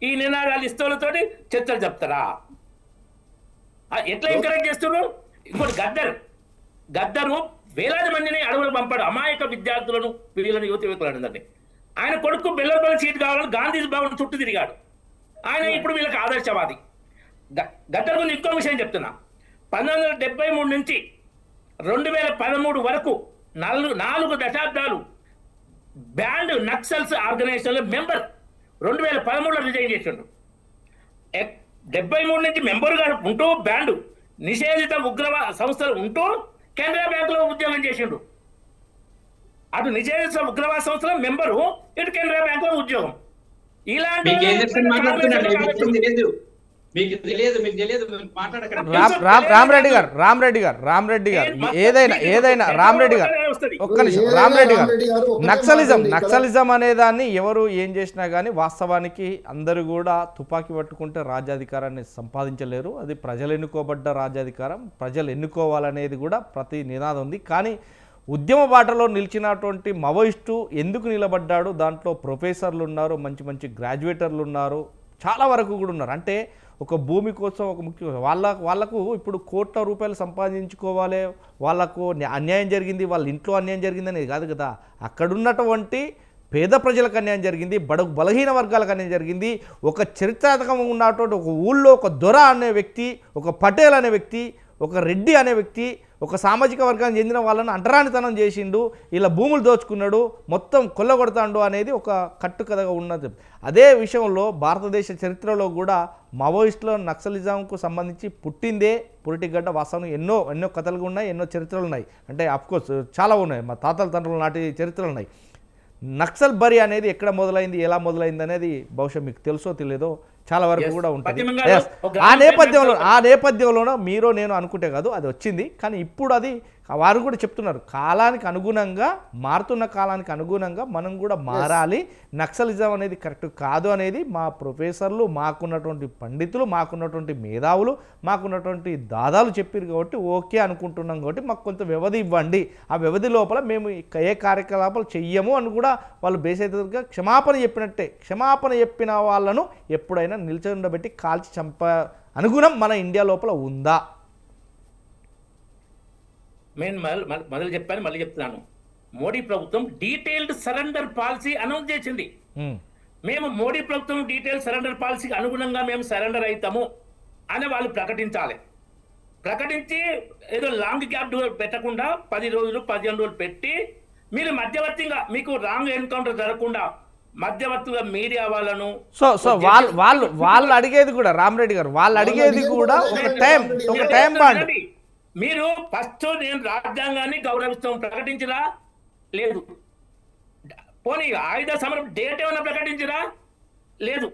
ఈ నినాదాలు ఇస్తోలతోటి చర్చలు చెప్తారా? ఎట్లా ఎంకరేజ్ చేస్తున్నారు? ఇంకోటి గద్దరు వేలాది మందిని అడవులకు పంపాడు, అమాయక విద్యార్థులను వీళ్ళని యువకులందరినీ. ఆయన కొడుకు బెల్లపల్లి సీట్ కావాలని గాంధీ భవన్ చుట్టూ తిరిగాడు. ఆయన ఇప్పుడు వీళ్ళకి ఆదర్శవాది. గద్దర్ గురించి ఇంకో విషయం చెప్తున్నా. 1973 నుంచి 2013 వరకు 4 దశాబ్దాలు బ్యాండ్ నక్సల్స్ ఆర్గనైజేషన్లో మెంబర్. 2013లో రిజైన్ చేసిండు. 73 నుంచి మెంబర్గా ఉంటూ బ్యాండ్ నిషేధిత ఉగ్రవాద సంస్థలు ఉంటూ కెనరా బ్యాంకులో ఉద్యోగం చేసిండు. అటు నిషేధిత ఉగ్రవాద సంస్థల మెంబరు, ఇటు కెనరా బ్యాంకులో ఉద్యోగం. ఇలాంటి రామరెడ్డి గారు ఏదైనా రామరెడ్డి గారు ఒక్క నిమిషం. రామరెడ్డి గారు నక్సలిజం అనే దాన్ని ఎవరు ఏం చేసినా కానీ వాస్తవానికి అందరూ కూడా తుపాకీ పట్టుకుంటే రాజ్యాధికారాన్ని సంపాదించలేరు. అది ప్రజలు ఎన్నుకోబడ్డ రాజ్యాధికారం, ప్రజలు ఎన్నుకోవాలనేది కూడా ప్రతి నినాదం ఉంది. కానీ ఉద్యమ బాటలో నిలిచినటువంటి మావోయిస్టు ఎందుకు నిలబడ్డాడు? దాంట్లో ప్రొఫెసర్లు ఉన్నారు, మంచి మంచి గ్రాడ్యుయేటర్లు ఉన్నారు, చాలా వరకు కూడా ఉన్నారు. అంటే ఒక భూమి కోసం ఒక ముఖ్య వాళ్ళకు ఇప్పుడు కోట్ల రూపాయలు సంపాదించుకోవాలి, వాళ్ళకు అన్యాయం జరిగింది, వాళ్ళ ఇంట్లో అన్యాయం జరిగింది అనేది కాదు కదా. అక్కడున్నటువంటి పేద ప్రజలకు అన్యాయం జరిగింది, బలహీన వర్గాలకు అన్యాయం జరిగింది. ఒక చరిత్రాత్మకంగా ఉన్నటువంటి ఒక ఊళ్ళో ఒక దొర అనే వ్యక్తి, ఒక పటేల్ అనే వ్యక్తి, ఒక రెడ్డి అనే వ్యక్తి ఒక సామాజిక వర్గానికి చెందిన వాళ్ళని అంటరానితనం చేసిండు, ఇలా భూములు దోచుకున్నాడు, మొత్తం కొల్లగొడతాడు అనేది ఒక కట్టుకథగా ఉన్నది. అదే విషయంలో భారతదేశ చరిత్రలో కూడా మావోయిస్టుల నక్సలిజంకు సంబంధించి పుట్టిందే పురిటిగడ్డ. వాస్తవం ఎన్నో కథలు ఉన్నాయి, ఎన్నో చరిత్రలు ఉన్నాయి. అంటే అఫ్కోర్స్ చాలా ఉన్నాయి, మా తాతల తండ్రుల నాటి చరిత్రలు ఉన్నాయి. నక్సల్ బరి అనేది ఎక్కడ మొదలైంది, ఎలా మొదలైంది అనేది బహుశా మీకు తెలుసో తెలియదో చాలా వరకు కూడా ఉంటుంది. ఆ నేపథ్యంలోనో మీరు నేను అనుకుంటే కాదు, అది వచ్చింది. కానీ ఇప్పుడు అది వారు కూడా చెప్తున్నారు, కాలానికి అనుగుణంగా మారుతున్న కాలానికి అనుగుణంగా మనం కూడా మారాలి, నక్సలిజం అనేది కరెక్ట్ కాదు అనేది మా ప్రొఫెసర్లు, మాకున్నటువంటి పండితులు, మాకున్నటువంటి మేధావులు, మాకున్నటువంటి దాదాలు చెప్పారు కాబట్టి ఓకే అనుకుంటున్నాం. కాబట్టి మాకు కొంత వ్యవధి ఇవ్వండి, ఆ వ్యవధి లోపల మేము ఏ కార్యకలాపాలు చెయ్యము అని కూడా వాళ్ళు బేసైతగా క్షమాపణ చెప్పినట్టే. క్షమాపణ చెప్పిన వాళ్ళను ఎప్పుడైనా నిల్చొండబెట్టి కాల్చి చంప అనుగుణం మన ఇండియా లోపల ఉందా? నేను మొదలు చెప్పాను, మళ్ళీ చెప్తున్నాను. మోడీ ప్రభుత్వం డీటెయిల్డ్ సరెండర్ పాలసీ అనౌన్స్ చేసింది. మేము మోడీ ప్రభుత్వం డీటెయిల్డ్ సరెండర్ పాలసీకి అనుగుణంగా మేము సరెండర్ అవుతాము అని వాళ్ళు ప్రకటించాలి. ప్రకటించి ఏదో లాంగ్ గ్యాప్ పెట్టకుండా 10 రోజులు 15 రోజులు పెట్టి మీరు మధ్యవర్తిగా మీకు రాంగ్ ఎన్కౌంటర్ జరగకుండా మధ్యవర్తిగా మీడియా వాళ్ళను వాళ్ళు అడిగేది కూడా రామరెడ్డి గారు వాళ్ళు అడిగేది కూడా ఒక టైం బాండ్. మీరు ఫస్ట్ నేను రాజ్యాంగాన్ని గౌరవిస్తాం ప్రకటించరా? లేదు. పోనీ ఆయుధ సమరం డేట్ ఏమైనా ప్రకటించిరా? లేదు.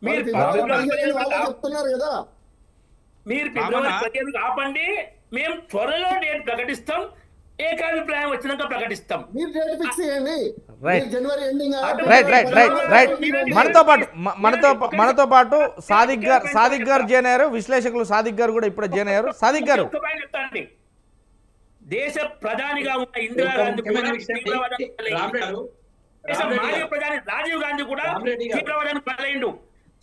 మీరు ఫిబ్రవరి ఫిబ్రవరి 15 వాళ్ళే చెప్తున్నారు కదా. మీరు ఫిబ్రవరి 15 ఆపండి, మేము త్వరలో డేట్ ప్రకటిస్తాం, ఏకాభిప్రాయం వచ్చినాక ప్రకటిస్తాం. మీరు డేట్ ఫిక్స్ చేయండి. రైట్. మీరు జనవరి ఎండింగ్ రైట్. మనతో పాటు సాదిక్ గారు జాయిన్ అయ్యారు, విశ్లేషకులు సాదిక్ గారు కూడా ఇప్పుడు జాయిన్ అయ్యారు. సాదిక్ గారు, ఒక్క పాయింట్ చెప్తానండి. దేశ ప్రధానిగా ఉన్న ఇందిరాగాంధీ కూడా తీవ్రవాదానికి బలైండు. దేశ మాజీ ప్రధాని రాజీవ్ గాంధీ కూడా తీవ్రవాదానికి బలైండు.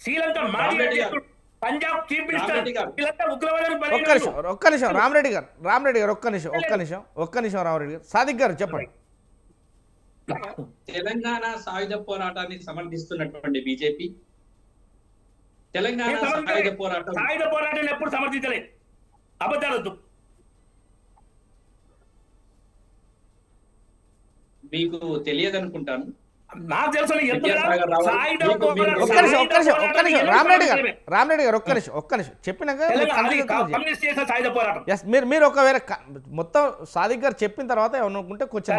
శ్రీలంక మాజీ అధ్యక్షుడు, పంజాబ్ చీఫ్ మినిస్టర్ వీళ్ళంతా ఉగ్రవాదానికి బలైండు. ఒక్క నిమిషం రామరెడ్డి గారు ఒక్క నిమిషం రామరెడ్డి గారు. సాదిక్ గారు చెప్పండి. తెలంగాణ సాయుధ పోరాటాన్ని సమర్థిస్తున్నటువంటి బీజేపీ తెలంగాణ సాయుధ పోరాటాన్ని ఎప్పుడు సమర్థించలేదు. అబద్ధాలొద్దు. మీకు తెలియదనుకుంటాను. నాకు తెలుసు. రామరెడ్డి గారు ఒక్క నిమిషం చెప్పినాక మీరు ఒకవేళ మొత్తం సాదిక్ గారు చెప్పిన తర్వాత ఏమనుకుంటే కొంచెం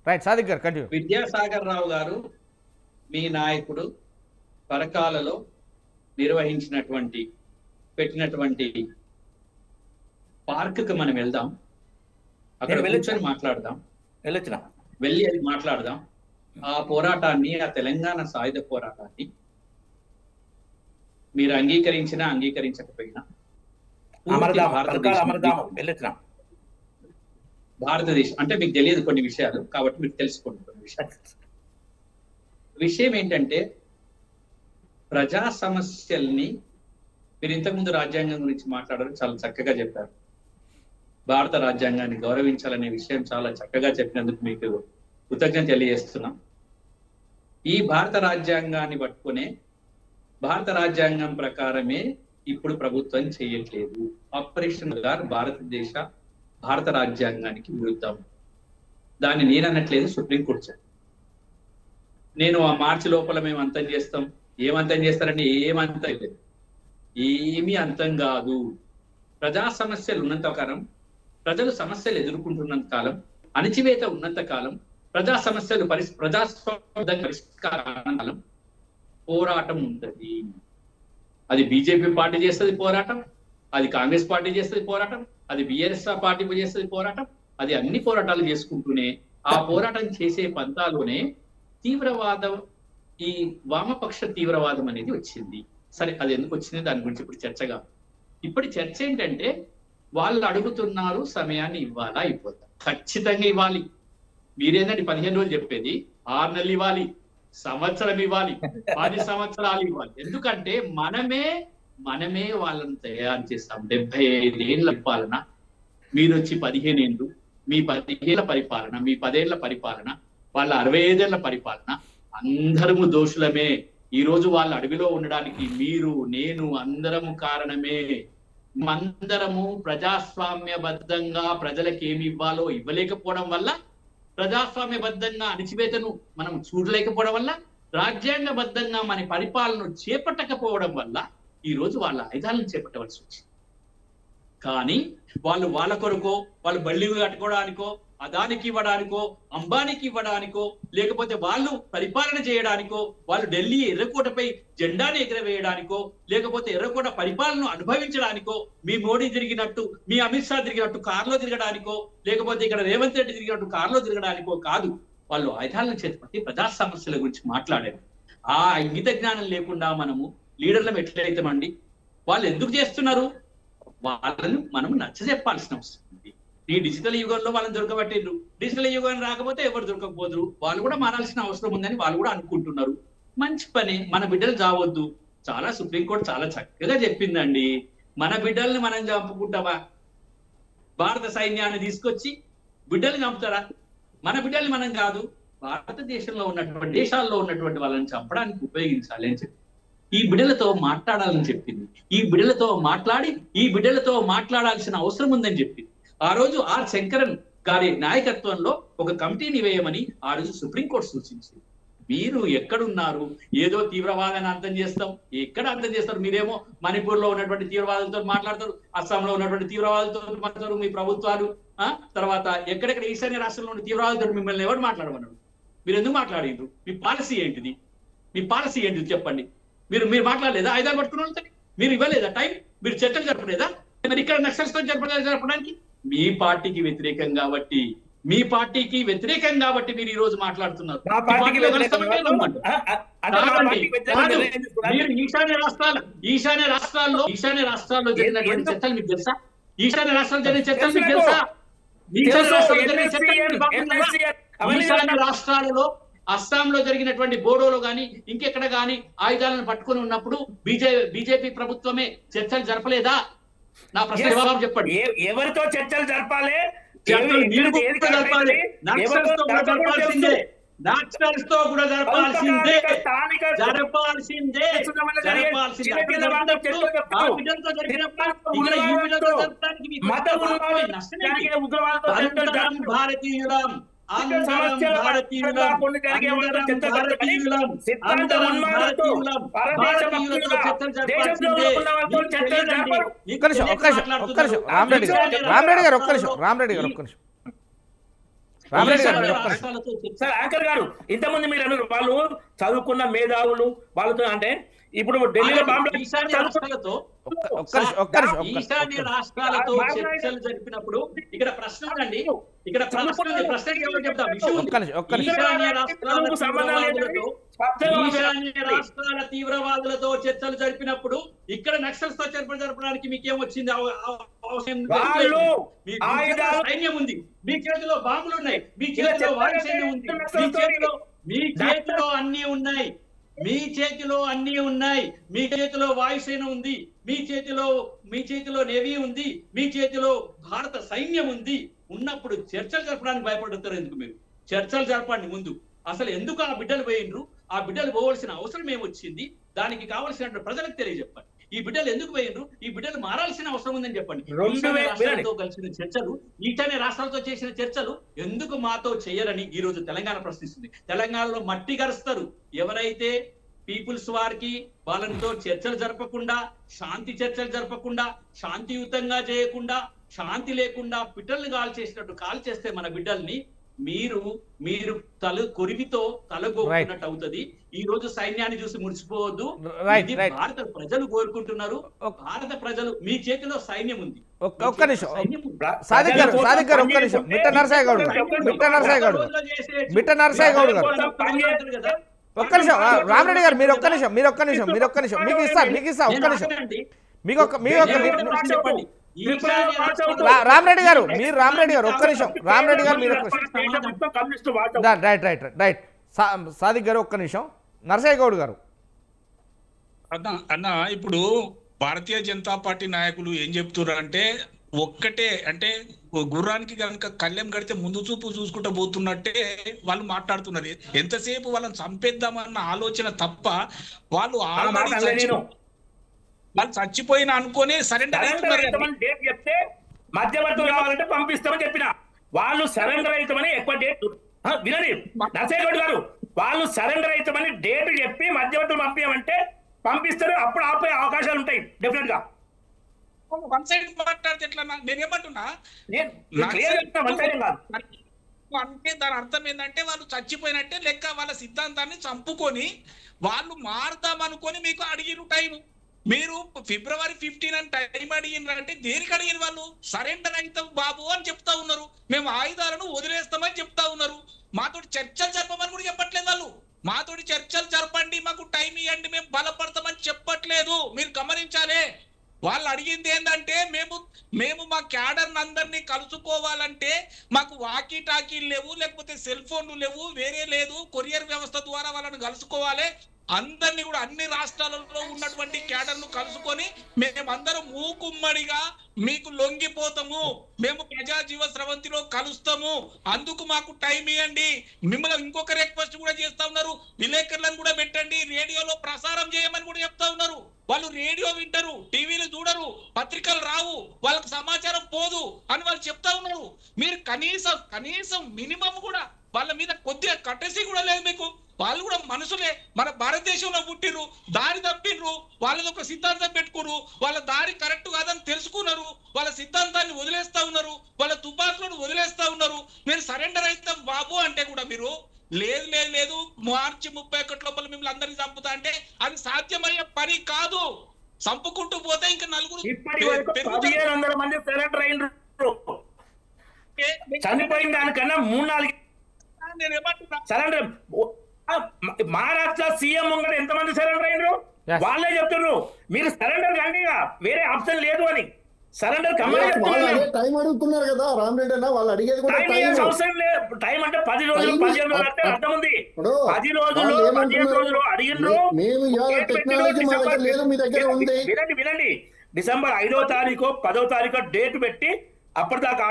రైట్. సాదిక్ గారు కంటిన్యూ. విద్యాసాగర్ రావు గారు మీ నాయకుడు పరకాలలో పెట్టినటువంటి పార్క్ కు మనం వెళ్దాం, అక్కడ కూర్చొని మాట్లాడదాం, వెళ్ళి అది మాట్లాడదాం. ఆ పోరాటాన్ని, ఆ తెలంగాణ సాయుధ పోరాటాన్ని మీరు అంగీకరించినా అంగీకరించకపోయినా భారతదేశం అంటే మీకు తెలియదు కొన్ని విషయాలు, కాబట్టి మీకు తెలుసుకోండి కొన్ని విషయాలు. విషయం ఏంటంటే ప్రజా సమస్యల్ని మీరు ఇంతకుముందు రాజ్యాంగం గురించి మాట్లాడారు, చాలా చక్కగా చెప్పారు. భారత రాజ్యాంగాన్ని గౌరవించాలనే విషయం చాలా చక్కగా చెప్పినందుకు మీకు కృతజ్ఞత తెలియజేస్తున్నాం. ఈ భారత రాజ్యాంగాన్ని పట్టుకునే భారత రాజ్యాంగం ప్రకారమే ఇప్పుడు ప్రభుత్వం చేయట్లేదు. ఆపరేషన్ గారు భారత రాజ్యాంగానికి విరుద్ధం. దాన్ని నేను అనట్లేదు, సుప్రీంకోర్టు. నేను ఆ మార్చి లోపల మేము అంతం చేస్తాం, ఏమంతం చేస్తారని ఏమంతం లేదు, ఏమీ అంతం కాదు. ప్రజా సమస్యలు ఉన్నంత కాలం, ప్రజలు సమస్యలు ఎదుర్కొంటున్నంత కాలం, అణచివేత ఉన్నంత కాలం, ప్రజా సమస్యలు ప్రజాస్వామ్య పరిష్కారం పోరాటం ఉంటుంది. అది బీజేపీ పార్టీ చేస్తుంది పోరాటం, అది కాంగ్రెస్ పార్టీ చేస్తుంది పోరాటం, అది బిఆర్ఎస్ పార్టీ చేస్తుంది పోరాటం, అది అన్ని పోరాటాలు చేసుకుంటూనే ఆ పోరాటం చేసే పంతాలోనే తీవ్రవాదం, ఈ వామపక్ష తీవ్రవాదం అనేది వచ్చింది. సరే, అది ఎందుకు వచ్చింది దాని గురించి ఇప్పుడు చర్చగా. ఇప్పటి చర్చ ఏంటంటే వాళ్ళు అడుగుతున్నారు సమయాన్ని ఇవ్వాలా అయిపోతా. ఖచ్చితంగా ఇవ్వాలి. మీరేందండి 15 రోజులు చెప్పేది, 6 నెలలు ఇవ్వాలి, సంవత్సరం ఇవ్వాలి, 10 సంవత్సరాలు ఇవ్వాలి. ఎందుకంటే మనమే వాళ్ళని తయారు చేస్తాం. 75 ఏళ్ళ పాలన, మీరు వచ్చి 15 ఏళ్ళు, మీ 10 ఏళ్ల పరిపాలన, మీ 10 ఏళ్ల పరిపాలన, వాళ్ళ 65 ఏళ్ల పరిపాలన, అందరము దోషులమే. ఈ రోజు వాళ్ళ అడవిలో ఉండడానికి మీరు, నేను అందరము కారణమే. అందరము ప్రజాస్వామ్యబద్ధంగా ప్రజలకు ఏమి ఇవ్వాలో ఇవ్వలేకపోవడం వల్ల, ప్రజాస్వామ్యబద్ధంగా అణచివేతను మనం చూడలేకపోవడం వల్ల, రాజ్యాంగబద్ధంగా మన పరిపాలన చేపట్టకపోవడం వల్ల ఈ రోజు వాళ్ళ ఆయుధాలను చేపట్టవలసి వచ్చింది. కానీ వాళ్ళ కొరకో, వాళ్ళు బళ్ళి కట్టుకోవడానికో, అదానికి ఇవ్వడానికో, అంబానీకి ఇవ్వడానికో, లేకపోతే వాళ్ళు పరిపాలన చేయడానికో, వాళ్ళు ఢిల్లీ ఎర్రకోటపై జెండాను ఎగరవేయడానికో, లేకపోతే ఎర్రకోట పరిపాలన అనుభవించడానికో, మీ మోడీ తిరిగినట్టు, మీ అమిత్ షా తిరిగినట్టు కారులో తిరగడానికో, లేకపోతే ఇక్కడ రేవంత్ రెడ్డి తిరిగినట్టు కారులో తిరగడానికో కాదు. వాళ్ళు ఆయుధాలను చేతిపట్టి ప్రజా సమస్యల గురించి మాట్లాడారు. ఆ ఇంగిత జ్ఞానం లేకుండా మనము లీడర్లను ఎట్లయితామండి? వాళ్ళు ఎందుకు చేస్తున్నారు? వాళ్ళను మనం నచ్చజెప్పాల్సిన అవసరం ఉంది. ఈ డిజిటల్ యుగంలో వాళ్ళని దొరకబట్టిండ్రు. డిజిటల్ యుగం రాకపోతే ఎవరు దొరకకపోదురు. వాళ్ళు కూడా మారాల్సిన అవసరం ఉందని వాళ్ళు కూడా అనుకుంటున్నారు. మంచి పని. మన బిడ్డలు చావద్దు. చాలా సుప్రీంకోర్టు చాలా చక్కగా చెప్పిందండి. మన బిడ్డల్ని మనం చంపుకుంటామా? భారత సైన్యాన్ని తీసుకొచ్చి బిడ్డల్ని చంపుతారా? మన బిడ్డల్ని మనం కాదు, భారతదేశంలో ఉన్నటువంటి దేశాల్లో ఉన్నటువంటి వాళ్ళని చంపడానికి ఉపయోగించాలి అని చెప్పి ఈ బిడ్డలతో మాట్లాడాలని చెప్పింది. ఈ బిడ్డలతో మాట్లాడాల్సిన అవసరం ఉందని చెప్పింది. ఆ రోజు ఆర్ శంకరన్ గారి నాయకత్వంలో ఒక కమిటీని వేయమని ఆ రోజు సుప్రీంకోర్టు సూచించింది. మీరు ఎక్కడున్నారు? ఏదో తీవ్రవాదాన్ని అంతం చేస్తాం. ఎక్కడ అంతం చేస్తారు? మీరేమో మణిపూర్ లో ఉన్నటువంటి తీవ్రవాదులతో మాట్లాడతారు, అస్సాంలో ఉన్నటువంటి తీవ్రవాదులతో మాట్లాడతారు మీ ప్రభుత్వాలు. తర్వాత ఎక్కడెక్కడ ఈశాన్య రాష్ట్రంలో ఉన్న తీవ్రవాదులతో మిమ్మల్ని ఎవరు మాట్లాడమన్నారు? మీరు ఎందుకు మాట్లాడిండ్రు? మీ పాలసీ ఏంటిది? మీ పాలసీ ఏంటిది చెప్పండి. మీరు మాట్లాడలేదా? ఆయుధాలు పట్టుకున్న వాళ్ళతో మీరు ఇవ్వలేదా టైం? మీరు చర్చలు జరపలేదా? మరి ఇక్కడ నక్సల్స్తో జరపడానికి మీ పార్టీకి వ్యతిరేకం కాబట్టి మీరు ఈ రోజు మాట్లాడుతున్నారు. మీరు ఈశాన్య రాష్ట్రాల్లో జరిగినటువంటి చర్చలు మీకు తెలుసా? ఈశాన్య రాష్ట్రాల్లో జరిగిన చర్చలు మీకు తెలుసా? ఈశాన్య రాష్ట్రాలలో అస్సాంలో జరిగినటువంటి బోడోలో గాని ఇంకెక్కడ గాని ఆయుధాలను పట్టుకొని ఉన్నప్పుడు బీజేపీ ప్రభుత్వమే చర్చలు జరపలేదా? నా ప్రశ్న జవాబు చెప్పండి. ఎవరితో చర్చలు జరపాలి? నక్సల్స్ తో కూడా జరపాల్సిందే. భారతీయులం రామరెడ్డి గారు ఒక్క నిమిషం. సార్ యాంకర్ గారు, ఇంతకుముందు మీరు అన్నారు వాళ్ళు చదువుకున్న మేధావులు వాళ్ళతో, అంటే ఇప్పుడు ఢిల్లీలో ఈశాన్య రాష్ట్రాలతో చర్చలు జరిపినప్పుడు ఇక్కడ ప్రశ్న ఉందండి. ఇక్కడ ప్రశ్న చెప్తాం. ఈశాన్య రాష్ట్రాల తీవ్రవాదులతో చర్చలు జరిపినప్పుడు ఇక్కడ నక్సల్స్ తో చర్చలు జరపడానికి మీకేం వచ్చింది? సైన్యం ఉంది, మీ చేతిలో బాంబులు ఉన్నాయి, మీ చేతిలో వాయు సైన్యం ఉంది, మీ చేతిలో అన్ని ఉన్నాయి, మీ చేతిలో వాయుసేన ఉంది, మీ చేతిలో నేవీ ఉంది, మీ చేతిలో భారత సైన్యం ఉంది. ఉన్నప్పుడు చర్చలు జరపడానికి భయపడుతారు ఎందుకు? మీరు చర్చలు జరపండి ముందు. అసలు ఎందుకు ఆ బిడ్డలు పోయిండ్రు? ఆ బిడ్డలు పోవలసిన అవసరం ఏమొచ్చింది? దానికి కావాల్సిన ప్రజలకు తెలియజెప్పండి. ఈ బిడ్డలు ఎందుకు పోయిండ్రు? ఈ బిడ్డలు మారాల్సిన అవసరం ఉందని చెప్పండి. రాష్ట్రాలతో కలిసిన చర్చలు, ఈశాన్య రాష్ట్రాలతో చేసిన చర్చలు ఎందుకు మాతో చేయరని ఈ రోజు తెలంగాణ ప్రశ్నిస్తుంది. తెలంగాణలో మట్టి గరుస్తారు ఎవరైతే పీపుల్స్ వారికి వాళ్ళతో చర్చలు జరపకుండా, శాంతి చర్చలు జరపకుండా, శాంతియుతంగా చేయకుండా, శాంతి లేకుండా పిట్టల్ని కాల్ చేస్తే మన బిడ్డల్ని మీరు కొరివితో తలగొక్కున్నట్టు అవుతుంది. ఈ రోజు సైన్యాన్ని చూసి మురిసిపోవద్దు. భారత ప్రజలు కోరుకుంటున్నారు. భారత ప్రజలు, మీ చేతిలో సైన్యం ఉంది. ఒక్క నిమిషం సాదిక్ గారు ఒక్క నిమిషం. మిట్ట నరసాయి గౌడ్ గారు ఒక్క నిమిషం. రామరెడ్డి గారు మీరు ఒక్క నిమిషం మీకు ఇస్తా ఒక్క నిమిషం. రామరెడ్డి గారు ఒక్క నిమిషం. రైట్. సాదిక్ గారు ఒక్క నిమిషం. నరసయ్య గౌడ్ గారు. అన్న ఇప్పుడు భారతీయ జనతా పార్టీ నాయకులు ఏం చెప్తున్నారు అంటే, ఒక్కటే అంటే గుర్రానికి కనుక కళ్ళెం కడితే ముందు చూపు చూసుకుంటూ పోతున్నట్టే వాళ్ళు మాట్లాడుతున్నారు. ఎంతసేపు వాళ్ళని చంపేద్దామన్న ఆలోచన తప్ప వాళ్ళు చచ్చిపోయిన అనుకోని సరెండర్ చెప్తే మధ్యవర్తులు కావాలంటే పంపిస్తామని చెప్పిన వాళ్ళు సరెండర్ అవుతామని ఎక్కువ డేట్ వినండి నరసయ్య గౌడ్ గారు, వాళ్ళు సరెండర్ అవుతామని డేట్ చెప్పి మధ్యవర్తులు పంపించమంటే పంపిస్తారు. అప్పుడు ఆపే అవకాశాలు ఉంటాయి డెఫినెట్ గా. వన్ సైడ్ మాట్లాడితే ఎట్లా? నేనేమంటున్నా అంటే దాని అర్థం ఏంటంటే వాళ్ళు చచ్చిపోయినట్టే లెక్క. వాళ్ళ సిద్ధాంతాన్ని చంపుకొని వాళ్ళు మారుదాం అనుకొని మీకు అడిగిన టైం. మీరు February 15 అని టైం అడిగినారంటే దేనికి అడిగిన? వాళ్ళు సరెండర్ అవుతాం బాబు అని చెప్తా ఉన్నారు. మేము ఆయుధాలను వదిలేస్తామని చెప్తా ఉన్నారు. మాతోటి చర్చలు జరపమని కూడా చెప్పట్లేదు. వాళ్ళు మాతోటి చర్చలు జరపండి, మాకు టైం ఇవ్వండి, మేము బలపడతామని చెప్పట్లేదు. మీరు గమనించాలి. వాళ్ళు అడిగింది ఏంటంటే, మేము మా క్యాడర్ అందరినీ కలుసుకోవాలంటే మాకు వాకీ టాకీలు లేవు, లేకపోతే సెల్ ఫోన్లు లేవు, వేరే లేదు, కొరియర్ వ్యవస్థ ద్వారా వాళ్ళని కలుసుకోవాలి. అందరినీ కూడా అన్ని రాష్ట్రాలలో ఉన్నటువంటి క్యాడర్ ను కలుసుకొని మేమందరం మూకుమ్మడిగా మీకు లొంగిపోతాము, మేము ప్రజాజీవ స్రవంతిలో కలుస్తాము, అందుకు మాకు టైం ఇవ్వండి. మిమ్మల్ని ఇంకొక రిక్వెస్ట్ కూడా చేస్తా ఉన్నారు, విలేకరులను కూడా పెట్టండి, రేడియోలో ప్రసారం చేయమని కూడా చెప్తా ఉన్నారు. వాళ్ళు రేడియో వింటారు, టీవీలు చూడరు, పత్రికలు రావు, వాళ్ళకి సమాచారం పోదు అని వాళ్ళు చెప్తా ఉన్నారు. మీరు కనీసం మినిమం కూడా వాళ్ళ మీద కొద్దిగా కట్టేసి కూడా లేదు మీకు. వాళ్ళు కూడా మనుషులే, మన భారతదేశంలో పుట్టిర్రు, దారి తప్పిర్రు, వాళ్ళది ఒక సిద్ధాంతం పెట్టుకున్నారు, వాళ్ళ దారి కరెక్ట్ కాదని తెలుసుకున్నారు, వాళ్ళ సిద్ధాంతాన్ని వదిలేస్తా ఉన్నారు, వాళ్ళ తుపాకులను వదిలేస్తా ఉన్నారు. మీరు సరెండర్ అవుతాం బాబు అంటే కూడా మీరు లేదు లేదు లేదు మార్చి 31 లోపల మిమ్మల్ని అందరికి చంపుతా అంటే అది సాధ్యమయ్యే పని కాదు. చంపుకుంటూ పోతే ఇంకా నలుగురు ఇప్పటి వరకు 1700 మంది సరెండర్ అయినరు. చనిపోయిన దానికన్నా 3-4 నేను ఏమంటున్నా సరెండర్. మహారాష్ట్ర సీఎం ముంగడ ఎంతమంది సరెండర్ అయినరు? Yes. వాళ్ళే చెప్తున్నారు మీరు సరెండర్ కండి, వేరే ఆప్షన్ లేదు అని. సరెండర్ వాళ్ళు అదే టైం అడుగుతున్నారు కదా రామరెడ్డి అన్న, వాళ్ళు అడిగేది కూడా టైం టైం. అవసరం లేదు. టైం అంటే 10 రోజులు 15 రోజులు అంటే అర్థం ఉంది. ఇప్పుడు 10 రోజులు వాళ్ళు 15 ఏమంటున్నారు? రోజులు అడిగినరు. మేము ఇవాళ టెక్నాలజీ మా దగ్గర లేదు, మీ దగ్గర ఉంది. వినండి డిసెంబర్ 5వ తారీఖు 10వ తారీఖు డేట్ పెట్టి అప్పటిదాకా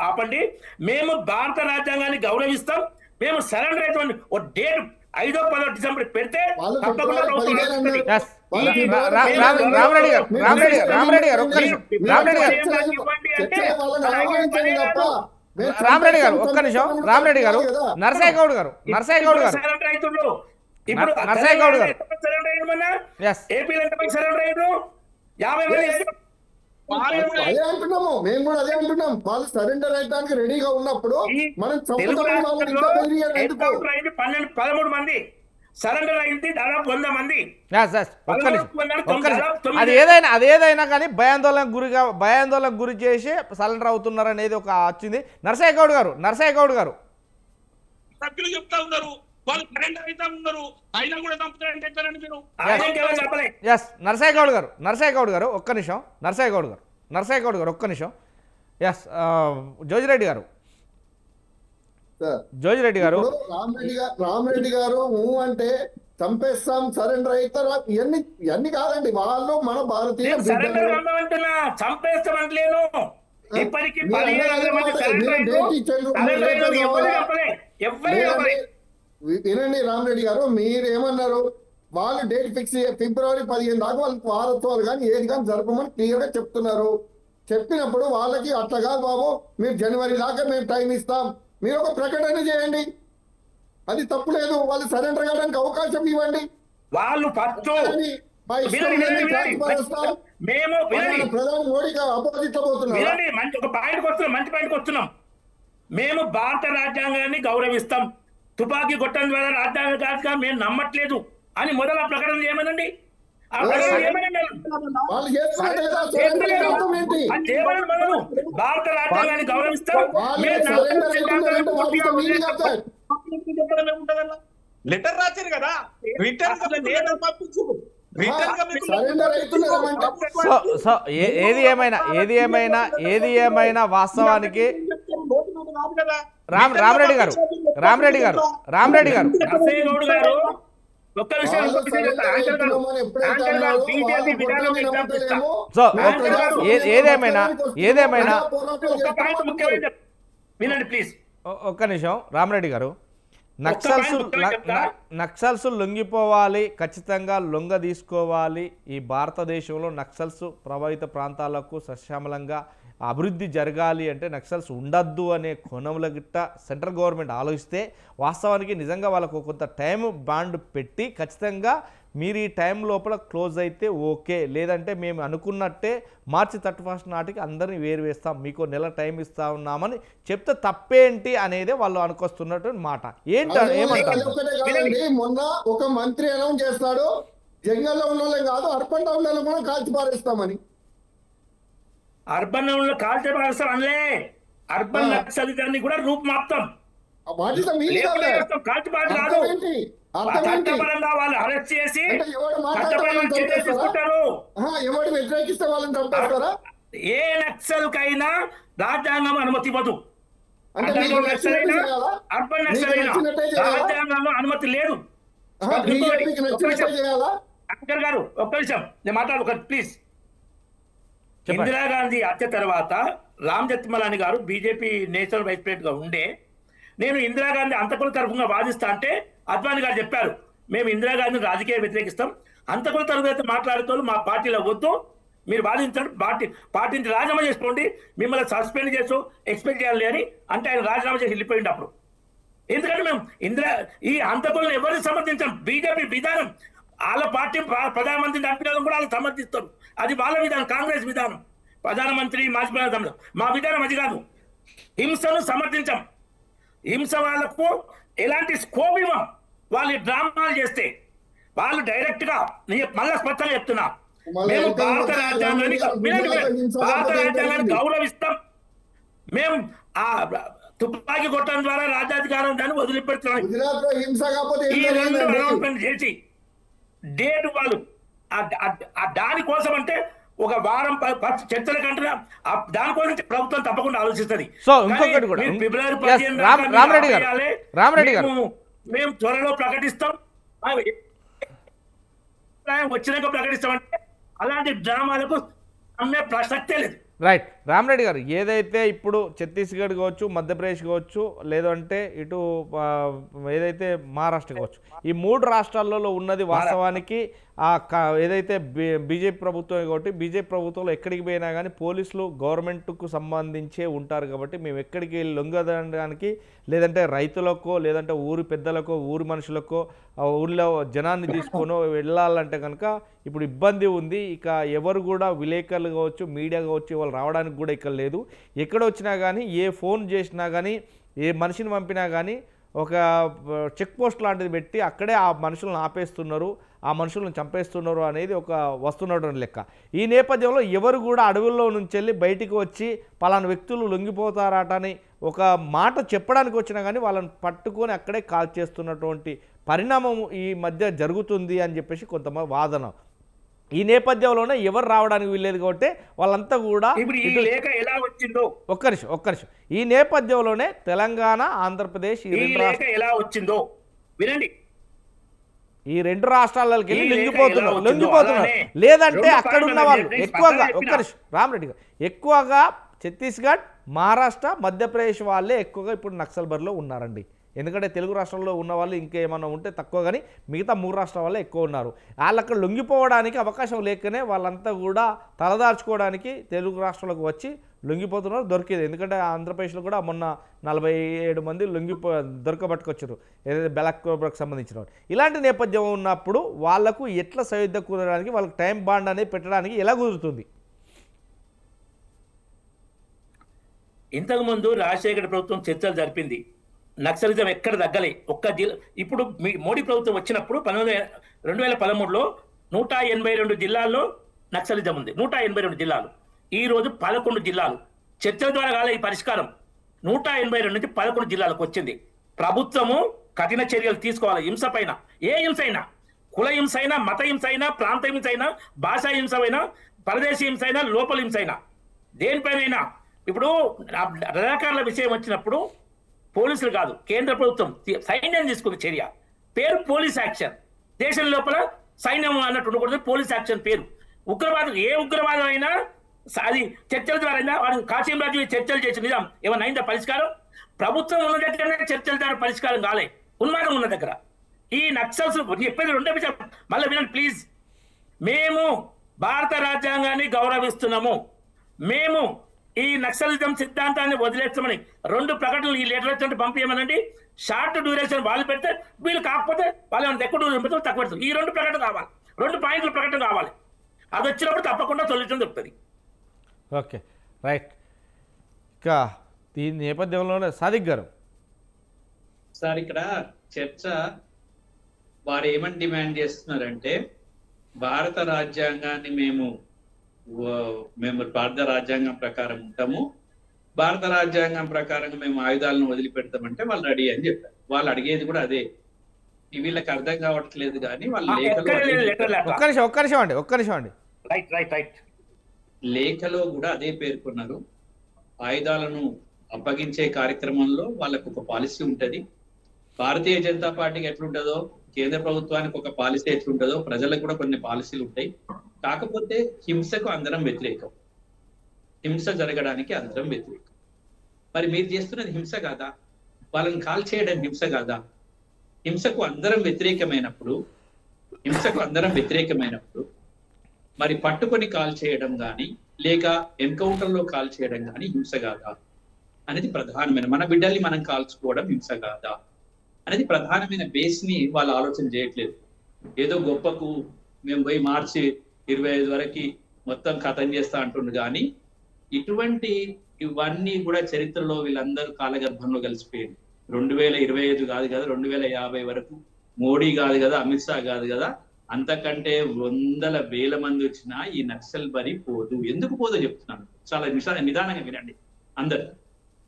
ఆపండి. మేము భారత రాజ్యాంగాన్ని గౌరవిస్తాం, మేము సరెండర్ అవుతాం. ఓ డేట్ 5వ 10వ డిసెంబర్ పెడితే వాళ్ళు తప్పకుండా ప్రభుత్వం నడుస్తుంది. Yes. రామరెడ్డి గారు ఒక్క నిమిషం. రామరెడ్డి గారు రామరెడ్డి గారు ఒక్క నిమిషం. రామరెడ్డి గారు నరసయ్య గౌడ్ గారు సరెండర్ అవుతుండ్రు. ఇప్పుడు నరసయ్య గౌడ్ గారు. సరెండర్ అయ్యమన్నా Yes. ఏపీలో ఎంతమంది సరెండర్ అయ్యారు? 50 మంది. అదే అంటున్నాము, మేము కూడా అదే అంటున్నాం. వాళ్ళు సరెండర్ అయ్యడానికి రెడీగా ఉన్నప్పుడు మనం తెలుగు చంపుతామని వాళ్ళు ఇంకా బెదిరియారు ఎందుకు? ఎన్కౌంటర్ అయింది 13 మంది, సరెండర్ అయింది దాదాపు 100 మంది. Yes, yes. ఒక్క నిమిషం. అది ఏదైనా కానీ భయాందోళనకు గురి చేసి సరెండర్ అవుతున్నారు అనేది ఒక వచ్చింది. నరసయ్య గౌడ్ గారు సభ్యులు చెప్తా ఉన్నారు వాళ్ళు సరెండర్ అవుతా ఉన్నారు, అయినా కూడా చంపుతారంటే ఎట్లండి మీరు? ఎస్ నరసయ్య గౌడ్ గారు ఒక్క నిమిషం. నరసయ్య గౌడ్ గారు ఒక్క నిమిషం. ఎస్ జోజిరెడ్డి గారు రామరెడ్డి గారు అంటే చంపేస్తాం సరెండర్ అవుతారా ఇవన్నీ కాదండి. వాళ్ళు మన భారతీయ సరెండర్ అంటున్నా, చంపేస్తాం అంటలేను. ఇప్పటికి 1700 మంది సరెండర్ అయ్యారు. వినండి రామరెడ్డి గారు, మీరేమన్నారు? వాళ్ళు డేట్ ఫిక్స్ ఫిబ్రవరి 15 దాకా వాళ్ళకి వారోత్సవాలు కానీ ఏది కానీ జరపమని క్లియర్ గా చెప్తున్నారు. చెప్పినప్పుడు వాళ్ళకి అట్లా కాదు బాబు, మీరు జనవరి దాకా మేము టైం ఇస్తాం, మీరు ఒక ప్రకటన చేయండి, అది తప్పు లేదు. వాళ్ళు సరెండర్ కావడానికి అవకాశం ఇవ్వండి. వాళ్ళు ఫస్ట్ ప్రధాని మోడీకి అపోజిట్ లో పోతున్నారు. మంచి పాయింట్కి వస్తున్నాం. మేము భారత రాజ్యాంగాన్ని గౌరవిస్తాం, తుపాకీ కొట్టడం ద్వారా రాజ్యాంగ మేము నమ్మట్లేదు అని మొదల ప్రకటన చేయమనండి. ఆ ప్రకటన చేయమనండి. భారత రాజ్యాంగాన్ని గౌరవిస్తాం, లెటర్ రాశారు కదా, రిటర్న్ సో ఏది ఏమైనా వాస్తవానికి రామరెడ్డి గారు ఒక్క విషయం సో ఏదేమైనా వినండి ప్లీజ్ ఒక్క నిమిషం. రామరెడ్డి గారు, నక్సల్స్ లొంగిపోవాలి, ఖచ్చితంగా లొంగ తీసుకోవాలి. ఈ భారతదేశంలో నక్సల్స్ ప్రభావిత ప్రాంతాలకు సశ్యామలంగా అభివృద్ధి జరగాలి అంటే నక్సల్స్ ఉండద్దు అనే కోణంలో గిట్ట సెంట్రల్ గవర్నమెంట్ ఆలోచిస్తే వాస్తవానికి నిజంగా వాళ్ళకు కొంత టైం బాండ్ పెట్టి ఖచ్చితంగా మీరు ఈ టైం లోపల క్లోజ్ అయితే ఓకే, లేదంటే మేము అనుకున్నట్టే మార్చి 31 నాటికి అందరినీ వేస్తాం, మీకు నెల టైం ఇస్తా ఉన్నామని చెప్తే తప్పేంటి అనేది వాళ్ళు అనుకొస్తున్నట్టు మాట. ఏమంటారు? మొన్న ఒక మంత్రి అనౌన్స్ చేస్తాడు, జంగల్లో ఉన్న వాళ్ళే కాదు అర్బన్ టౌన్లలో కూడా కాల్చి పారేస్తామని. అర్బన్ కాల్చే పారేస్తాం అనలే, అర్బన్ నక్సలిజాన్ని కూడా రూపుమాప్తాం. చట్టపరంగా వాళ్ళు అరెస్ట్ చేసి వ్యతిరేకిస్తే వాళ్ళని చంపేస్తారా? ఏ నక్సల్ కైనా రాజ్యాంగం అనుమతి ఇవ్వదు. అర్బన్ నక్సల్ అయినా రాజ్యాంగంలో అనుమతి లేదు. అంకర్ గారు ఒక్క నిమిషం నేను మాట్లాడు ప్లీజ్. ఇందిరాగాంధీ హత్య తర్వాత రామ్ జెత్మలాని గారు బీజేపీ నేషనల్ వైస్ ప్రెసిడెంట్ గా ఉండే, నేను ఇందిరాగాంధీ అంతకుల తరఫున వాదిస్తా అంటే అద్వానీ గారు చెప్పారు మేము ఇందిరాగాంధీని రాజకీయ వ్యతిరేకిస్తాం, అంతకుల తరఫున మాట్లాడుతూ మా పార్టీలో వద్దు, మీరు వాదించండి, పార్టీని రాజీనామా చేసుకోండి, మిమ్మల్ని సస్పెండ్ చేస్తూ ఎక్స్పెక్ట్ చేయాలి అని అంటే ఆయన రాజీనామా చేసి వెళ్ళిపోయింది. అప్పుడు ఎందుకంటే మేము ఈ అంతకులను ఎవరిని సమర్థించాం, బీజేపీ విధానం, వాళ్ళ పార్టీ ప్రధానమంత్రిని చంపడం కూడా వాళ్ళు సమర్థిస్తారు, అది వాళ్ళ విధానం, కాంగ్రెస్ విధానం, ప్రధానమంత్రి మాజీ ప్రధానమంత్రి. మా విధానం అది కాదు, హింసను సమర్థించాం, హింస వాళ్ళకు ఎలాంటి స్కోప్ ఇవ్వం. వాళ్ళు డ్రామాలు చేస్తే వాళ్ళు డైరెక్ట్ గా మళ్ళా స్పష్టంగా చెప్తున్నా, మేము భారత రాజ్యాంగాన్ని గౌరవిస్తాం. మేము ఆ తుపాకీ కొట్టడం ద్వారా రాజ్యాధికారం దాన్ని వదిలిపెడుతున్నాం. ఈ రెండు అనౌన్స్మెంట్ చేసి డేట్ వాళ్ళు దానికోసం అంటే ఒక వారం చర్చల కంటే దానికోసం ప్రభుత్వం తప్పకుండా ఆలోచిస్తుంది. సో ఇంకొకటి కూడా ఫిబ్రవరి రామరెడ్డి గారు మేము త్వరలో ప్రకటిస్తాం, వచ్చినాక ప్రకటిస్తామంటే అలాంటి డ్రామాలకు అమ్మే ప్రసక్తే లేదు. రైట్ రామరెడ్డి గారు, ఏదైతే ఇప్పుడు ఛత్తీస్గఢ్ కావచ్చు, మధ్యప్రదేశ్ కావచ్చు, లేదంటే ఇటు ఏదైతే మహారాష్ట్ర కావచ్చు, ఈ 3 రాష్ట్రాలలో ఉన్నది వాస్తవానికి ఏదైతే బీజేపీ ప్రభుత్వం కాబట్టి బీజేపీ ప్రభుత్వంలో ఎక్కడికి పోయినా కానీ పోలీసులు గవర్నమెంట్కు సంబంధించే ఉంటారు కాబట్టి మేము ఎక్కడికి లొంగదడానికి లేదంటే రైతులకో లేదంటే ఊరి పెద్దలకో ఊరి మనుషులకో ఊళ్ళో జనాన్ని తీసుకొని వెళ్ళాలంటే కనుక ఇప్పుడు ఇబ్బంది ఉంది. ఇక ఎవరు కూడా విలేకరులు కావచ్చు, మీడియా కావచ్చు, వాళ్ళు రావడానికి కూడా ఇక్కడ లేదు. ఎక్కడ వచ్చినా కానీ ఏ ఫోన్ చేసినా కానీ ఏ మనిషిని పంపినా కానీ ఒక చెక్ పోస్ట్ లాంటిది పెట్టి అక్కడే ఆ మనుషులను ఆపేస్తున్నారు, ఆ మనుషులను చంపేస్తున్నారు అనేది ఒక వస్తున్నటువంటి లెక్క. ఈ నేపథ్యంలో ఎవరు కూడా అడవుల్లో నుంచి వెళ్ళి బయటికి వచ్చి పలానా వ్యక్తులు లొంగిపోతారట అని ఒక మాట చెప్పడానికి వచ్చినా కానీ వాళ్ళని పట్టుకొని అక్కడే కాల్ చేస్తున్నటువంటి పరిణామం ఈ మధ్య జరుగుతుంది అని చెప్పేసి కొంతమంది వాదన. ఈ నేపథ్యంలోనే ఎవరు రావడానికి వీల్లేదు కాబట్టి వాళ్ళంతా కూడా ఒక్క నిమిషం ఈ నేపథ్యంలోనే తెలంగాణ, ఆంధ్రప్రదేశ్ ఎలా వచ్చిందో వినండి, ఈ 2 రాష్ట్రాలకి వెళ్ళి లొంగిపోతున్నారు. లేదంటే అక్కడ ఉన్న వాళ్ళు ఎక్కువగా ఒక్క నిమిషం రామరెడ్డి గారు, ఎక్కువగా ఛత్తీస్గఢ్, మహారాష్ట్ర, మధ్యప్రదేశ్ వాళ్ళే ఎక్కువగా ఇప్పుడు నక్సల్ బరిలో ఉన్నారండి. ఎందుకంటే తెలుగు రాష్ట్రాల్లో ఉన్న వాళ్ళు ఇంకేమన్నా ఉంటే తక్కువ, కానీ మిగతా 3 రాష్ట్రాల వాళ్ళే ఎక్కువ ఉన్నారు. వాళ్ళు అక్కడ లొంగిపోవడానికి అవకాశం లేకనే వాళ్ళంతా కూడా తలదార్చుకోవడానికి తెలుగు రాష్ట్రాలకు వచ్చి లొంగిపోతున్నారు. దొరికేది ఎందుకంటే ఆంధ్రప్రదేశ్లో కూడా మొన్న 47 మంది దొరకబట్టుకొచ్చారు, ఏదైతే బ్లాక్ కోబ్రాకు సంబంధించిన వాళ్ళు. ఇలాంటి నేపథ్యం ఉన్నప్పుడు వాళ్లకు ఎట్లా సయోధ్య కుదరడానికి, వాళ్ళకి టైం బాండ్ అనేది పెట్టడానికి ఎలా కుదురుతుంది? ఇంతకుముందు రాజశేఖర ప్రభుత్వం చర్చలు జరిపింది, నక్సలిజం ఎక్కడ తగ్గలే. ఒక్క జిల్లా ఇప్పుడు మోడీ ప్రభుత్వం వచ్చినప్పుడు 2013లో 182 జిల్లాల్లో నక్సలిజం ఉంది. 182 జిల్లాలు, ఈ రోజు 11 జిల్లాలు. చర్చల ద్వారా కాలే ఈ పరిష్కారం. 182 నుంచి 11 జిల్లాలకు వచ్చింది. ప్రభుత్వము కఠిన చర్యలు తీసుకోవాలి. హింస పైన, ఏ హింస అయినా, కుల హింస అయినా, మత హింస అయినా, ప్రాంత హింస అయినా, భాషా హింస అయినా, పరదేశీ హింస అయినా, లోపల హింస అయినా, దేనిపైనైనా. ఇప్పుడు రజాకారుల విషయం వచ్చినప్పుడు పోలీసులు కాదు, కేంద్ర ప్రభుత్వం సైన్యం తీసుకున్న చర్య. పేరు పోలీస్ యాక్షన్. దేశం లోపల సైన్యం అన్నట్టు ఉండకూడదు, పోలీస్ యాక్షన్ పేరు. ఉగ్రవాదం, ఏ ఉగ్రవాదం అయినా అది చర్చల ద్వారా అయినా, వాడు కాశీం రాజు చర్చలు చేసిన నిజం ఏమన్నా అయిందా పరిష్కారం? ప్రభుత్వం ఉన్న దగ్గర చర్చల ద్వారా పరిష్కారం కాలే, ఉన్మాదం ఉన్న దగ్గర. ఈ నక్సల్స్ చెప్పేది 2 విషయం మళ్ళీ వినండి ప్లీజ్. మేము భారత రాజ్యాంగాన్ని గౌరవిస్తున్నాము, మేము ఈ నక్సలిజం సిద్ధాంతాన్ని వదిలేస్తామని 2 ప్రకటనలు ఈ లెటర్ వచ్చి పంపించమనండి. షార్ట్ డ్యూరేషన్ వాళ్ళు పెడితే, వీళ్ళు కాకపోతే వాళ్ళు ఏమైనా ఎక్కువ డ్యూరేషన్ పెడితే తక్కువ పెడతారు. ఈ 2 ప్రకటన కావాలి, 2 పాయింట్ల ప్రకటన కావాలి. అది వచ్చినప్పుడు తప్పకుండా సొల్యూషన్ దొరుకుతుంది. Okay right. ఇంకా ఈ నేపథ్యంలోనే సాదిక్ గారు సార్, ఇక్కడ చర్చ వారు ఏమని డిమాండ్ చేస్తున్నారంటే, భారత రాజ్యాంగాన్ని మేము భారత రాజ్యాంగం ప్రకారం ఉంటాము, భారత రాజ్యాంగం ప్రకారం మేము ఆయుధాలను వదిలిపెడతామంటే వాళ్ళు రెడీ అని చెప్పారు. వాళ్ళు అడిగేది కూడా అదే. వీళ్ళకి అర్థం కావట్లేదు కానీ వాళ్ళు లేఖలో కూడా అదే పేర్కొన్నారు. ఆయుధాలను అప్పగించే కార్యక్రమంలో వాళ్ళకు ఒక పాలసీ ఉంటది. భారతీయ జనతా పార్టీకి ఎట్లుంటుందో, కేంద్ర ప్రభుత్వానికి ఒక పాలసీ ఎట్లుంటుందో, ప్రజలకు కూడా కొన్ని పాలసీలు ఉంటాయి. కాకపోతే హింసకు అందరం వ్యతిరేకం, హింస జరగడానికి అందరం వ్యతిరేకం. మరి మీరు చేస్తున్నది హింస కాదా? వాళ్ళని కాల్ చేయడం హింస కాదా? హింసకు అందరం వ్యతిరేకమైనప్పుడు మరి పట్టుకొని కాల్ చేయడం కానీ లేక ఎన్కౌంటర్ లో కాల్ చేయడం కానీ హింస కాదా అనేది ప్రధానమైన, మన బిడ్డల్ని మనం కాల్చుకోవడం హింస కాదా అనేది ప్రధానమైన బేస్ ని వాళ్ళు ఆలోచన చేయట్లేదు. ఏదో గొప్పకు మేము పోయి మార్చి 25 వరకు మొత్తం ఖతం చేస్తా అంటుండు కానీ ఇవన్నీ కూడా చరిత్రలో వీళ్ళందరూ కాలగర్భంలో కలిసిపోయింది. 2025 కాదు కదా, 2050 వరకు మోడీ కాదు కదా, అమిత్ షా కాదు కదా, అంతకంటే 100,000 మంది వచ్చినా ఈ నక్సల్ బరి పోదు. ఎందుకు పోదో చెప్తున్నాను, చాలా నిదానంగా వినండి అందరు.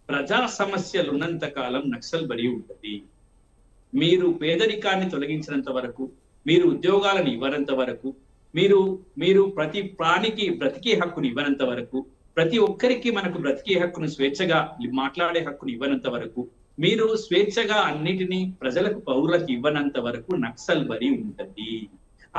ప్రజా సమస్యలు ఉన్నంత కాలం నక్సల్ బరి ఉంటుంది. మీరు పేదరికాన్ని తొలగించినంత వరకు, మీరు ఉద్యోగాలను ఇవ్వనంత వరకు, మీరు ప్రతి ప్రాణికి బ్రతికే హక్కును ఇవ్వనంత వరకు, ప్రతి ఒక్కరికి మనకు బ్రతికే హక్కును స్వేచ్ఛగా మాట్లాడే హక్కును ఇవ్వనంత వరకు, మీరు స్వేచ్ఛగా అన్నిటినీ ప్రజలకు పౌరులకు ఇవ్వనంత వరకు నక్సల్ బరి ఉంటుంది.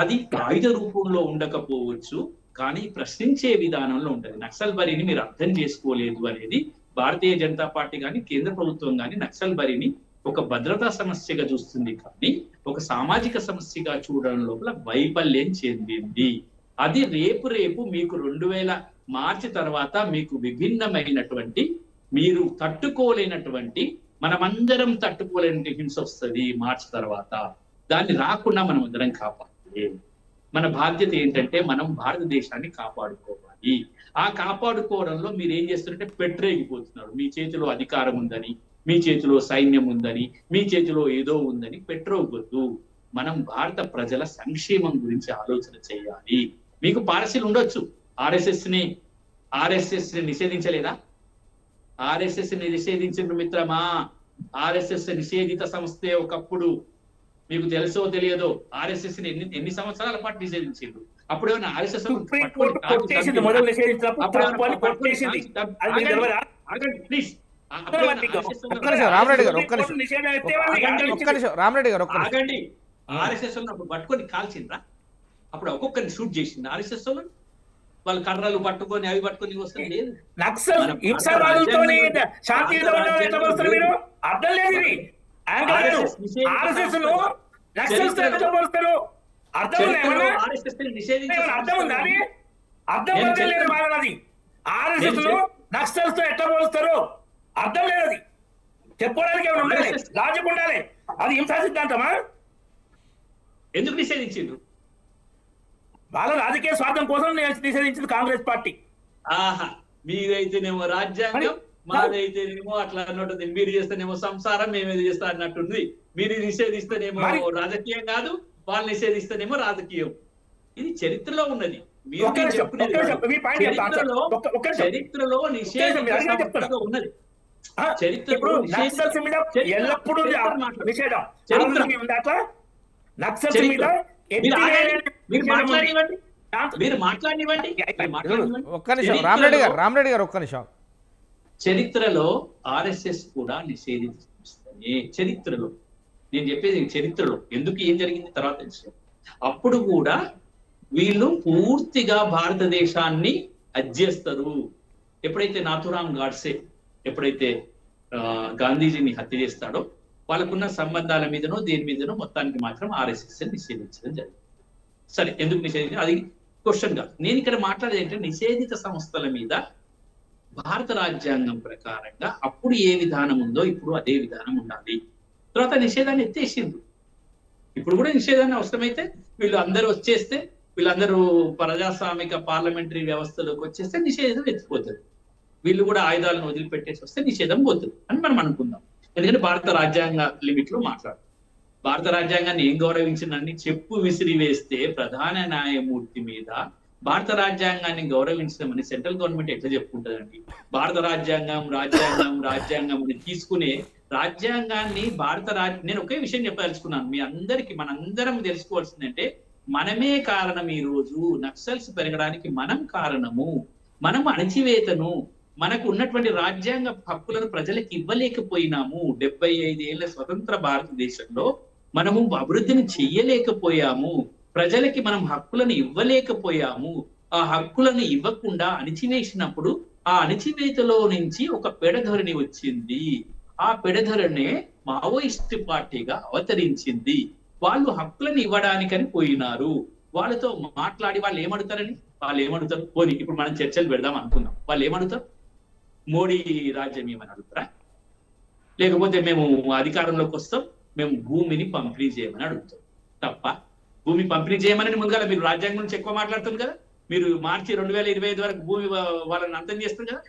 అది ఆయుధ రూపంలో ఉండకపోవచ్చు, కానీ ప్రశ్నించే విధానంలో ఉంటుంది. నక్సల్ బరిని మీరు అర్థం చేసుకోలేదు అనేది భారతీయ జనతా పార్టీ కానీ కేంద్ర ప్రభుత్వం కానీ నక్సల్ బరిని ఒక భద్రతా సమస్యగా చూస్తుంది, కానీ ఒక సామాజిక సమస్యగా చూడడం లోపల వైఫల్యం చెందింది. అది రేపు మీకు 2000 మార్చి తర్వాత మీకు విభిన్నమైనటువంటి, మీరు తట్టుకోలేనటువంటి, మనమందరం తట్టుకోలేని హింస వస్తుంది మార్చి తర్వాత. దాన్ని రాకుండా మనం అందరం కాపాడాలి. మన బాధ్యత ఏంటంటే మనం భారతదేశాన్ని కాపాడుకోవాలి. ఆ కాపాడుకోవడంలో మీరు ఏం చేస్తారంటే పెట్టరేగిపోతున్నారు. మీ చేతిలో అధికారం ఉందని, మీ చేతిలో సైన్యం ఉందని, మీ చేతిలో ఏదో ఉందని పెట్రోగొద్దు. మనం భారత ప్రజల సంక్షేమం గురించి ఆలోచన చేయాలి. మీకు పాలసీలు ఉండొచ్చు. ఆర్ఎస్ఎస్ ని నిషేధించలేదా? ఆర్ఎస్ఎస్ ని నిషేధించిన మిత్రమా, ఆర్ఎస్ఎస్ నిషేధిత సంస్థే ఒకప్పుడు. మీకు తెలుసో తెలియదో ఆర్ఎస్ఎస్ ని ఎన్ని సంవత్సరాల పాటు నిషేధించారు. అప్పుడేమన్నా ఆర్ఎస్ఎస్ ఆర్ఎస్ఎస్ అప్పుడు పట్టుకొని కాల్చిండ్రా? అప్పుడు ఒక్కొక్కరిని షూట్ చేసింది ఆర్ఎస్ఎస్ వాళ్ళు కర్రలు పట్టుకొని అవి పట్టుకొని వస్తుంది లేదు. అర్థం లేదు. చెప్పడానికి లాజిక్ ఉండాలి. అది హింసా సిద్ధాంతమా? ఎందుకు నిషేధించిండ్రు? వాళ్ళ రాజకీయ స్వార్థం కోసం నిషేధించింది కాంగ్రెస్ పార్టీ. ఆహా, మీరైతేనేమో రాజ్యాంగం, మాదైతేనేమో అట్లా అన్నట్టుంది. మీరు చేస్తేనేమో సంసారం, మేమేది చేస్తా అన్నట్టుంది. మీరు నిషేధిస్తేనేమో రాజకీయం కాదు, వాళ్ళు నిషేధిస్తేనేమో రాజకీయం. ఇది చరిత్రలో ఉన్నది. చరిత్రలో నిషేధం ఉన్నది. చరిత్రలో మీరు మాట్లాడినివ్వండి. ఒక్క నిమిషం రామరెడ్డి గారు ఒక్క నిమిషం. చరిత్రలో ఆర్ఎస్ఎస్ కూడా నిషేధించే చరిత్రలో, నేను చెప్పేది చరిత్రలో ఎందుకు ఏం జరిగింది తర్వాత తెలుసు. అప్పుడు కూడా వీళ్ళు పూర్తిగా భారతదేశాన్ని అధ్యస్తారు. ఎప్పుడైతే నాథురామ్ గాడ్సే ఎప్పుడైతే గాంధీజీని హత్య చేస్తాడో వాళ్ళకున్న సంబంధాల మీదనో దేని మీదనో మొత్తానికి మాత్రం ఆర్ఎస్ఎస్ నిషేధించడం జరిగింది. సరే, ఎందుకు నిషేధించడం అది క్వశ్చన్ కాదు. నేను ఇక్కడ మాట్లాడేది ఏంటంటే నిషేధిత సంస్థల మీద భారత రాజ్యాంగం ప్రకారంగా అప్పుడు ఏ విధానం ఉందో ఇప్పుడు అదే విధానం ఉండాలి. తర్వాత నిషేధాన్ని ఎత్తేసిండ్రు. ఇప్పుడు కూడా నిషేధాన్ని అవసరమైతే వీళ్ళు అందరూ వచ్చేస్తే, వీళ్ళందరూ ప్రజాస్వామిక పార్లమెంటరీ వ్యవస్థలోకి వచ్చేస్తే నిషేధం ఎత్తిపోతుంది. వీళ్ళు కూడా ఆయుధాలను వదిలిపెట్టేసి వస్తే నిషేధం పోతుంది అని మనం అనుకుందాం. ఎందుకంటే భారత రాజ్యాంగ లిమిట్ లో మాట్లాడు. భారత రాజ్యాంగాన్ని ఏం గౌరవించిందని చెప్పు విసిరి వేస్తే ప్రధాన న్యాయమూర్తి మీద భారత రాజ్యాంగాన్ని గౌరవించడమని సెంట్రల్ గవర్నమెంట్ ఎట్లా చెప్పుకుంటుందండి? భారత రాజ్యాంగం అని తీసుకునే రాజ్యాంగాన్ని నేను ఒకే విషయం చెప్పదలుచుకున్నాను. మీ అందరికి మనందరం తెలుసుకోవాల్సిందంటే మనమే కారణం. ఈ రోజు నక్సల్స్ పెరగడానికి మనం కారణము. మనం అణచివేతను, మనకు ఉన్నటువంటి రాజ్యాంగ హక్కులను ప్రజలకు ఇవ్వలేకపోయినాము. 75 ఏళ్ల స్వతంత్ర భారతదేశంలో మనము అభివృద్ధిని చెయ్యలేకపోయాము. ప్రజలకి మనం హక్కులను ఇవ్వలేకపోయాము. ఆ హక్కులను ఇవ్వకుండా అణిచివేసినప్పుడు ఆ అణిచివేతలో నుంచి ఒక పెడధోరణి వచ్చింది. ఆ పెడధోరణే మావోయిస్ట్ పార్టీగా అవతరించింది. వాళ్ళు హక్కులను ఇవ్వడానికని పోయినారు. వాళ్ళతో మాట్లాడి వాళ్ళు ఏమడుగుతారు పోనీ ఇప్పుడు మనం చర్చలు పెడదాం అనుకుందాం. వాళ్ళు ఏమడుగుతారు? మోడీ రాజ్యం ఏమని అడుగుతారా? లేకపోతే మేము అధికారంలోకి వస్తాం, మేము భూమిని పంపిణీ చేయమని అడుగుతాం తప్ప భూమి పంపిణీ చేయమని ముందుగా మీరు రాజ్యాంగం నుంచి ఎక్కువ మాట్లాడుతుంది కదా. మీరు మార్చి 2025 వరకు భూమి వాళ్ళని అంతం చేస్తారు కదా.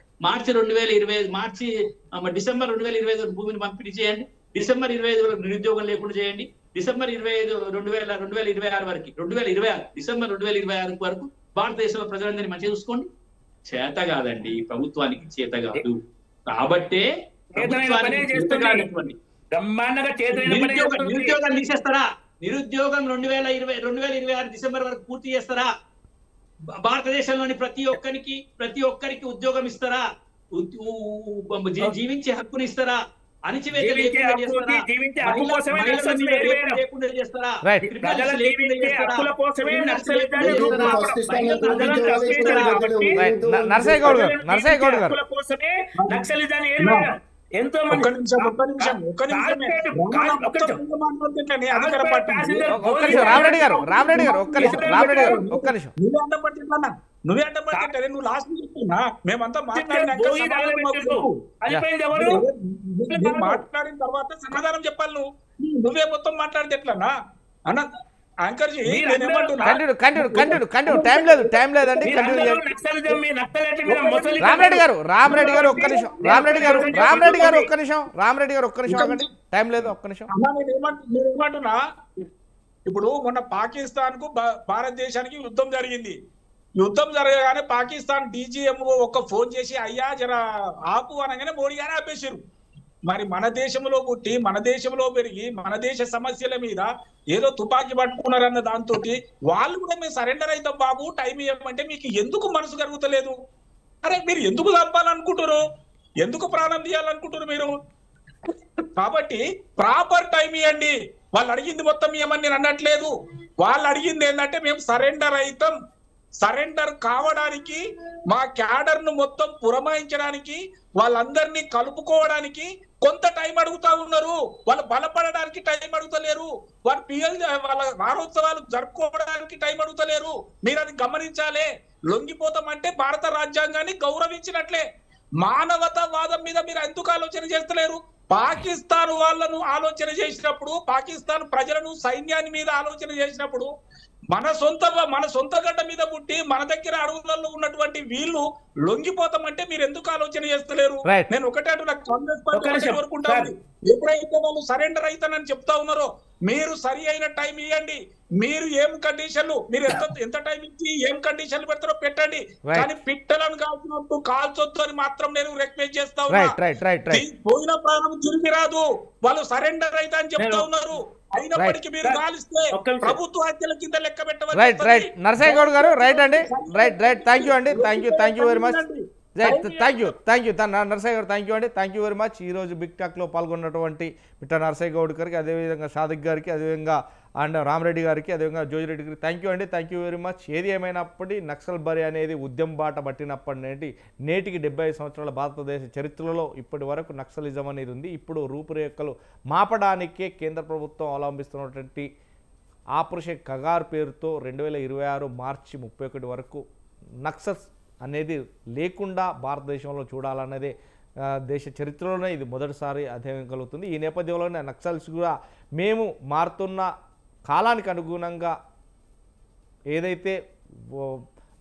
డిసెంబర్ 2025 వరకు భూమిని పంపిణీ చేయండి. డిసెంబర్ 25 వరకు నిరుద్యోగం లేకుండా చేయండి. డిసెంబర్ 25 2026 వరకు 2026 డిసెంబర్ 2026 వరకు భారతదేశంలో ప్రజలందరినీ మంచిగా చూసుకోండి. చేత కాదండి, ప్రభుత్వానికి చేత కాదు. కాబట్టే నిరుద్యోగం తీసేస్తారా? నిరుద్యోగం 2026 డిసెంబర్ వరకు పూర్తి చేస్తారా? భారతదేశంలోని ప్రతి ఒక్కరికి ఉద్యోగం ఇస్తారా? జీవించే హక్కుని ఇస్తారా? అణిచివేత లేకుండా చేస్తారా? లేకుండా చేస్తారా? నర్సయ్య గౌడ్ గారు ఎంతో ఒక్క నిమిషం రామరెడ్డి గారు ఒక్క నిమిషం నువ్వే అడ్డపడుతుంటే నువ్వు లాస్ట్ చెప్తున్నా మేమంతా మాట్లాడినాక మాట్లాడిన తర్వాత సమాధానం చెప్పాలి. నువ్వే మొత్తం మాట్లాడితే ఎట్లన్నా అన్న యాంకర్ టైం లేదండి. రామరెడ్డి గారు ఒక్క నిమిషం ఆగండి. టైం లేదు, ఒక్క నిమిషం. నేనేమంటున్నా, ఇప్పుడు మొన్న పాకిస్తాన్ కు భారతదేశానికి యుద్ధం జరిగింది. యుద్ధం జరగగానే పాకిస్తాన్ DGMO ఒక్క ఫోన్ చేసి అయ్యా జర ఆపు అనగానే మోడీ గానే ఆపేసారు. మరి మన దేశంలో పుట్టి మన దేశంలో పెరిగి మన దేశ సమస్యల మీద ఏదో తుపాకీ పట్టుకున్నారన్న దాంతో వాళ్ళు కూడా మేము సరెండర్ అవుతాం బాబు టైం ఇవ్వమంటే మీకు ఎందుకు మనసు కలుగుతలేదు? అరే మీరు ఎందుకు చంపాలనుకుంటారు? ఎందుకు ప్రాణం తీయాలనుకుంటారు మీరు? కాబట్టి ప్రాపర్ టైం ఇవ్వండి. వాళ్ళు అడిగింది మొత్తం ఇవ్వమని నేను అనట్లేదు. వాళ్ళు అడిగింది ఏంటంటే మేము సరెండర్ అవుతాం, సరెండర్ కావడానికి మా క్యాడర్ ను మొత్తం పురమాయించడానికి వాళ్ళందరినీ కలుపుకోవడానికి కొంత టైం అడుగుతా ఉన్నారు. వాళ్ళు బలపడడానికి టైం అడుగుతలేరు. వాళ్ళ వారోత్సవాలు జరుపుకోవడానికి టైం అడుగుతలేరు. మీరు అది గమనించాలే. లొంగిపోతామంటే భారత రాజ్యాంగాన్ని గౌరవించినట్లే. మానవతావాదం మీద మీరు ఎందుకు ఆలోచన చేస్తలేరు? పాకిస్తాన్ వాళ్ళను ఆలోచన చేసినప్పుడు, పాకిస్తాన్ ప్రజలను సైన్యాన్ని మీద ఆలోచన చేసినప్పుడు మన సొంత గడ్డ మీద పుట్టి మన దగ్గర అడవులలో ఉన్నటువంటి వీళ్ళు లొంగిపోతామంటే మీరు ఎందుకు ఆలోచన చేస్తలేరు? నేను ఒకటే నాకు కాంగ్రెస్ పార్టీ కోరుకుంటాను, ఎప్పుడైతే వాళ్ళు సరెండర్ అవుతానని చెప్తా ఉన్నారో మీరు సరి అయిన టైం ఇవ్వండి. మీరు ఏం కండిషన్లు, మీరు ఎంత టైం ఇచ్చి ఏం కండిషన్లు పెడతారో పెట్టండి. కానీ పిట్టలను కాల్చినట్టు కాల్చొద్దు అని మాత్రం నేను రిక్వెస్ట్ చేస్తా ఉన్నా. పోయిన ప్రాణం తిరిగి రాదు. వాళ్ళు సరెండర్ అవుతా అని చెప్తా ఉన్నారు. అయినప్పటికీ మీరు కాలిస్తే ప్రభుత్వ హత్యల కింద లెక్క పెట్టవచ్చు. నరసయ్య గౌడ్ గారు అండి. Thank you very much. Thank you Narasayya garu, thank you very much. ఈరోజు బిగ్ టాక్లో పాల్గొన్నటువంటి మిట్ట నరసయ్య గౌడ్ గారికి, అదేవిధంగా షాదిక్ గారికి, అదేవిధంగా అండ్ రామరెడ్డి గారికి, అదేవిధంగా జోజిరెడ్డి గారికి థ్యాంక్ యూ వెరీ మచ్. ఏది ఏమైనప్పటికీ నక్సల్ బరి అనేది ఉద్యమ బాట పట్టినప్పటి నేటికి 75 సంవత్సరాల భారతదేశ చరిత్రలో ఇప్పటి వరకు నక్సలిజం అనేది ఉంది. ఇప్పుడు రూపురేఖలు మాపడానికే కేంద్ర ప్రభుత్వం అవలంబిస్తున్నటువంటి ఆపరేషన్ కగార్ పేరుతో 2026 మార్చి 31 వరకు నక్సల్స్ అనేది లేకుండా భారతదేశంలో చూడాలన్నదే దేశ చరిత్రలోనే ఇది మొదటిసారి అధ్యయనం కలుగుతుంది. ఈ నేపథ్యంలోనే నక్సల్స్ కూడా మేము మారుతున్న కాలానికి అనుగుణంగా ఏదైతే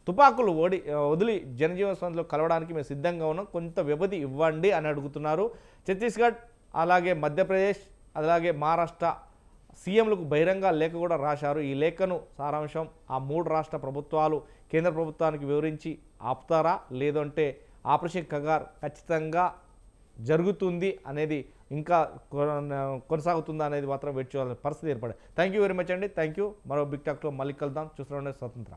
తుపాకులు వదిలి జనజీవన స్పందనలో కలవడానికి మేము సిద్ధంగా ఉన్నాం, కొంత వ్యవధి ఇవ్వండి అని అడుగుతున్నారు. ఛత్తీస్గఢ్, అలాగే మధ్యప్రదేశ్, అలాగే మహారాష్ట్ర సీఎంలకు బహిరంగ లేఖ కూడా రాశారు. ఈ లేఖను సారాంశం ఆ 3 రాష్ట్ర ప్రభుత్వాలు కేంద్ర ప్రభుత్వానికి వివరించి ఆపుతారా, లేదంటే ఆపరేషన్ కగార్ ఖచ్చితంగా జరుగుతుంది అనేది ఇంకా కొనసాగుతుందా అనేది మాత్రం వెయిట్ చేయాల్సిన పరిస్థితి ఏర్పడింది. థ్యాంక్ యూ వెరీ మచ్ అండి. Thank you. మరో బిగ్ టాక్లో మళ్ళీ కలుద్దాం. చూస్తూనే స్వతంత్ర.